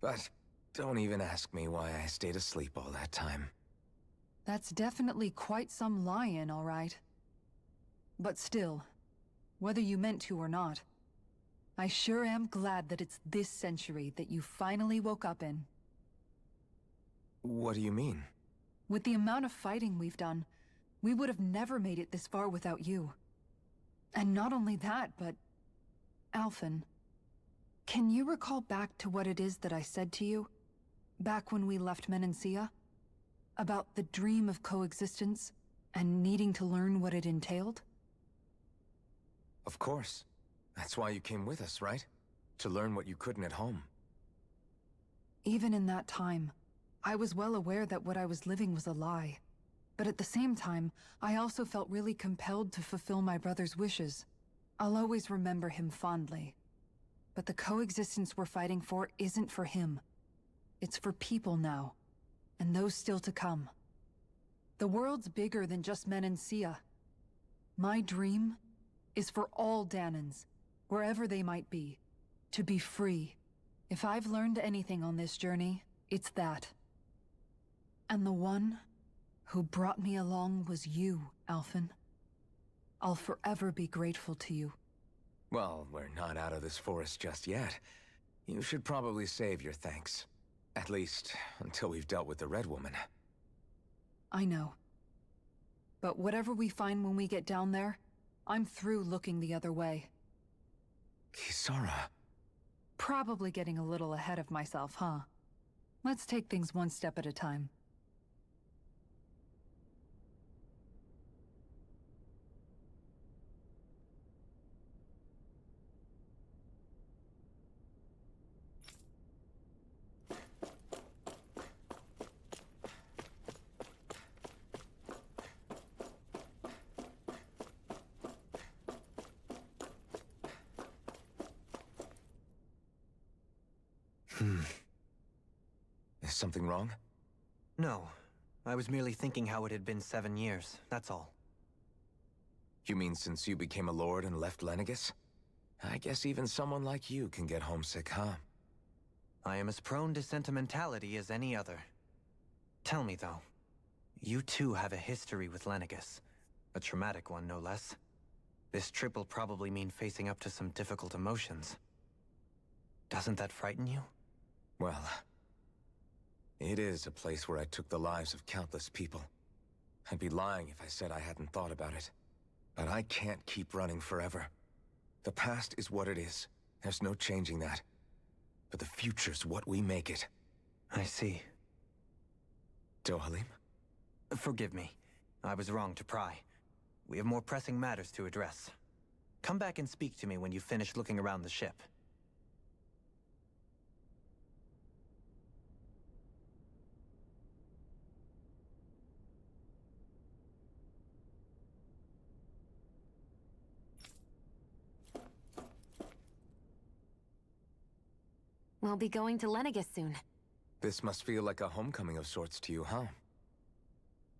But don't even ask me why I stayed asleep all that time. That's definitely quite some lie-in, all right. But still, whether you meant to or not, I sure am glad that it's this century that you finally woke up in. What do you mean? With the amount of fighting we've done, we would have never made it this far without you. And not only that, but... Alphen, can you recall back to what it is that I said to you? Back when we left Menancia? About the dream of coexistence, and needing to learn what it entailed? Of course. That's why you came with us, right? To learn what you couldn't at home. Even in that time, I was well aware that what I was living was a lie. But at the same time, I also felt really compelled to fulfill my brother's wishes. I'll always remember him fondly. But the coexistence we're fighting for isn't for him. It's for people now, and those still to come. The world's bigger than just Menancia. My dream is for all Danans, wherever they might be, to be free. If I've learned anything on this journey, it's that. And the one who brought me along was you, Alphen. I'll forever be grateful to you. Well, we're not out of this forest just yet. You should probably save your thanks. At least, until we've dealt with the Red Woman. I know. But whatever we find when we get down there, I'm through looking the other way. Kisara. Probably getting a little ahead of myself, huh? Let's take things one step at a time. Is something wrong? No. I was merely thinking how it had been 7 years, that's all. You mean since you became a lord and left Lenegis? I guess even someone like you can get homesick, huh? I am as prone to sentimentality as any other. Tell me, though. You too have a history with Lenegis. A traumatic one, no less. This trip will probably mean facing up to some difficult emotions. Doesn't that frighten you? Well, it is a place where I took the lives of countless people. I'd be lying if I said I hadn't thought about it. But I can't keep running forever. The past is what it is. There's no changing that. But the future's what we make it. I see. Dohalim? Forgive me. I was wrong to pry. We have more pressing matters to address. Come back and speak to me when you've finished looking around the ship. We'll be going to Lenegis soon. This must feel like a homecoming of sorts to you, huh?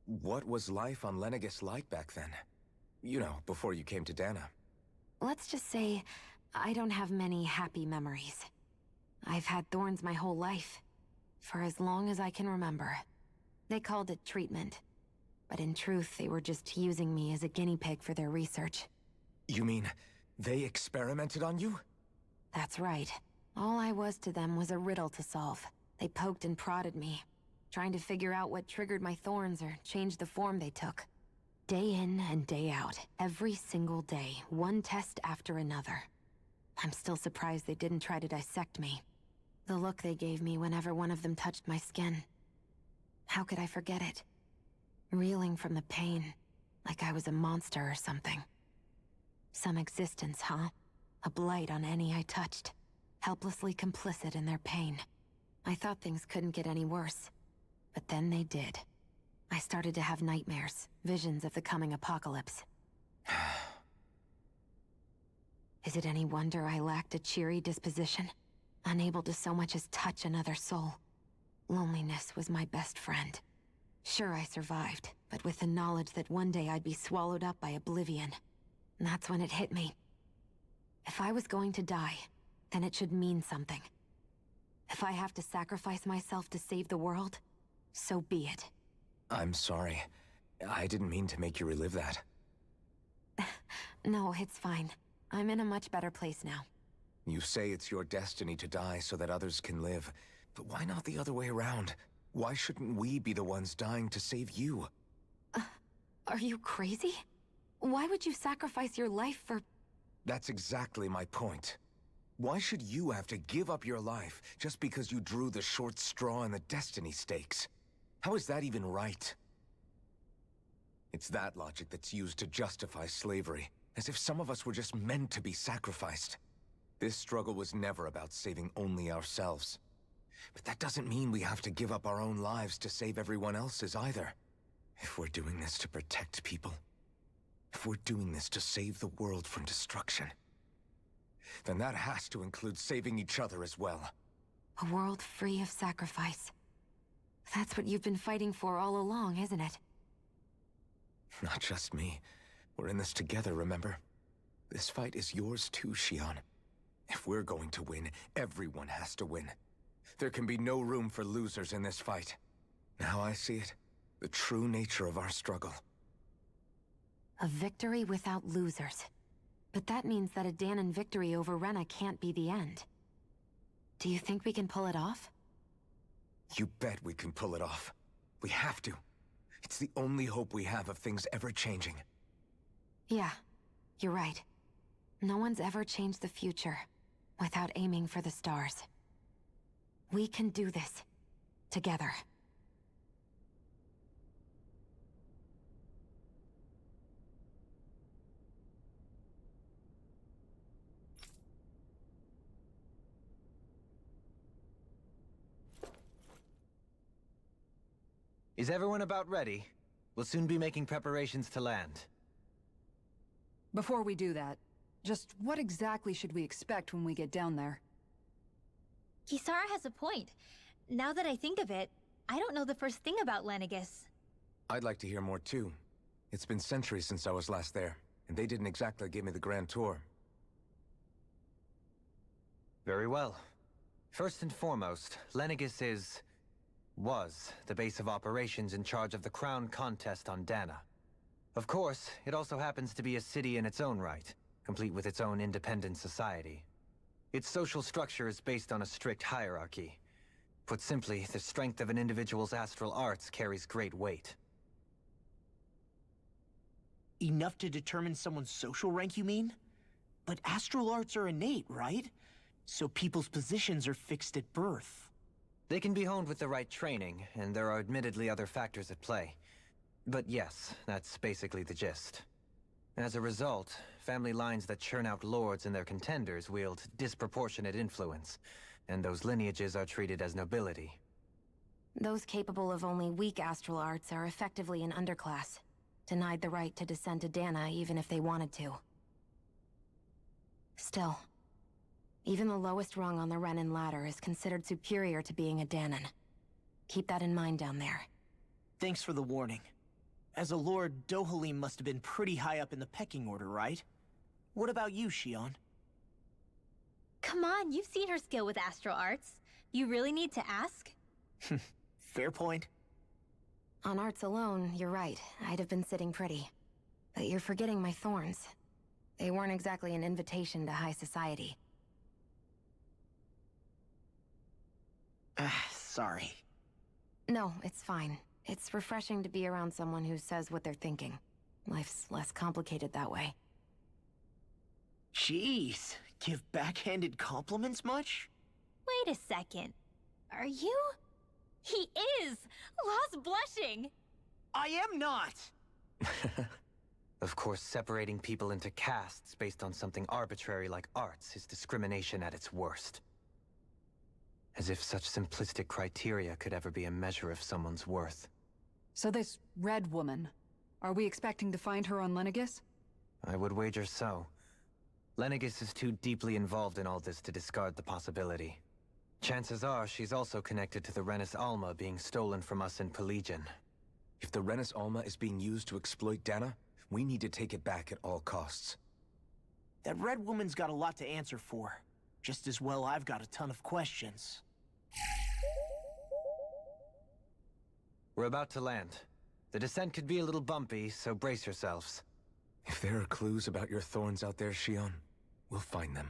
What was life on Lenegis like back then? You know, before you came to Dana. Let's just say, I don't have many happy memories. I've had thorns my whole life, for as long as I can remember. They called it treatment, but in truth, they were just using me as a guinea pig for their research. You mean, they experimented on you? That's right. All I was to them was a riddle to solve. They poked and prodded me, trying to figure out what triggered my thorns or changed the form they took. Day in and day out, every single day, one test after another. I'm still surprised they didn't try to dissect me. The look they gave me whenever one of them touched my skin. How could I forget it? Reeling from the pain, like I was a monster or something. Some existence, huh? A blight on any I touched. Helplessly complicit in their pain. I thought things couldn't get any worse. But then they did. I started to have nightmares, visions of the coming apocalypse. Is it any wonder I lacked a cheery disposition? Unable to so much as touch another soul. Loneliness was my best friend. Sure, I survived, but with the knowledge that one day I'd be swallowed up by oblivion. And that's when it hit me. If I was going to die, then it should mean something. If I have to sacrifice myself to save the world, so be it. I'm sorry. I didn't mean to make you relive that. No, it's fine. I'm in a much better place now. You say it's your destiny to die so that others can live. But why not the other way around? Why shouldn't we be the ones dying to save you? Are you crazy? Why would you sacrifice your life for... That's exactly my point. Why should you have to give up your life just because you drew the short straw in the destiny stakes? How is that even right? It's that logic that's used to justify slavery, as if some of us were just meant to be sacrificed. This struggle was never about saving only ourselves. But that doesn't mean we have to give up our own lives to save everyone else's either. If we're doing this to protect people, if we're doing this to save the world from destruction, then that has to include saving each other as well. A world free of sacrifice. That's what you've been fighting for all along, isn't it? Not just me. We're in this together, remember? This fight is yours too, Shion. If we're going to win, everyone has to win. There can be no room for losers in this fight. Now I see it. The true nature of our struggle. A victory without losers. But that means that a Danon victory over Rena can't be the end. Do you think we can pull it off? You bet we can pull it off. We have to. It's the only hope we have of things ever changing. Yeah, you're right. No one's ever changed the future without aiming for the stars. We can do this. Together. Is everyone about ready? We'll soon be making preparations to land. Before we do that, just what exactly should we expect when we get down there? Kisara has a point. Now that I think of it, I don't know the first thing about Lenegis. I'd like to hear more too. It's been centuries since I was last there, and they didn't exactly give me the grand tour. Very well. First and foremost, Lenegis was the base of operations in charge of the crown contest on Dana. Of course, it also happens to be a city in its own right, complete with its own independent society. Its social structure is based on a strict hierarchy. Put simply, the strength of an individual's astral arts carries great weight. Enough to determine someone's social rank, you mean? But astral arts are innate, right? So people's positions are fixed at birth. They can be honed with the right training, and there are admittedly other factors at play. But yes, that's basically the gist. As a result, family lines that churn out lords and their contenders wield disproportionate influence, and those lineages are treated as nobility. Those capable of only weak astral arts are effectively an underclass, denied the right to descend to Dana even if they wanted to. Still, even the lowest rung on the Renan ladder is considered superior to being a Danon. Keep that in mind down there. Thanks for the warning. As a lord, Dohalim must have been pretty high up in the pecking order, right? What about you, Shion? Come on, you've seen her skill with astral arts. You really need to ask? Fair point. On arts alone, you're right. I'd have been sitting pretty. But you're forgetting my thorns. They weren't exactly an invitation to high society. Sorry. No, it's fine. It's refreshing to be around someone who says what they're thinking. Life's less complicated that way. Jeez, give backhanded compliments much? Wait a second. Are you? He is! Lost blushing! I am not! Of course, separating people into castes based on something arbitrary like arts is discrimination at its worst. As if such simplistic criteria could ever be a measure of someone's worth. So this red woman, are we expecting to find her on Lenegis? I would wager so. Lenegis is too deeply involved in all this to discard the possibility. Chances are she's also connected to the Renis Alma being stolen from us in Pelegion. If the Renis Alma is being used to exploit Dana, we need to take it back at all costs. That red woman's got a lot to answer for. Just as well I've got a ton of questions. We're about to land. The descent could be a little bumpy, so brace yourselves. If there are clues about your thorns out there, Shion, we'll find them.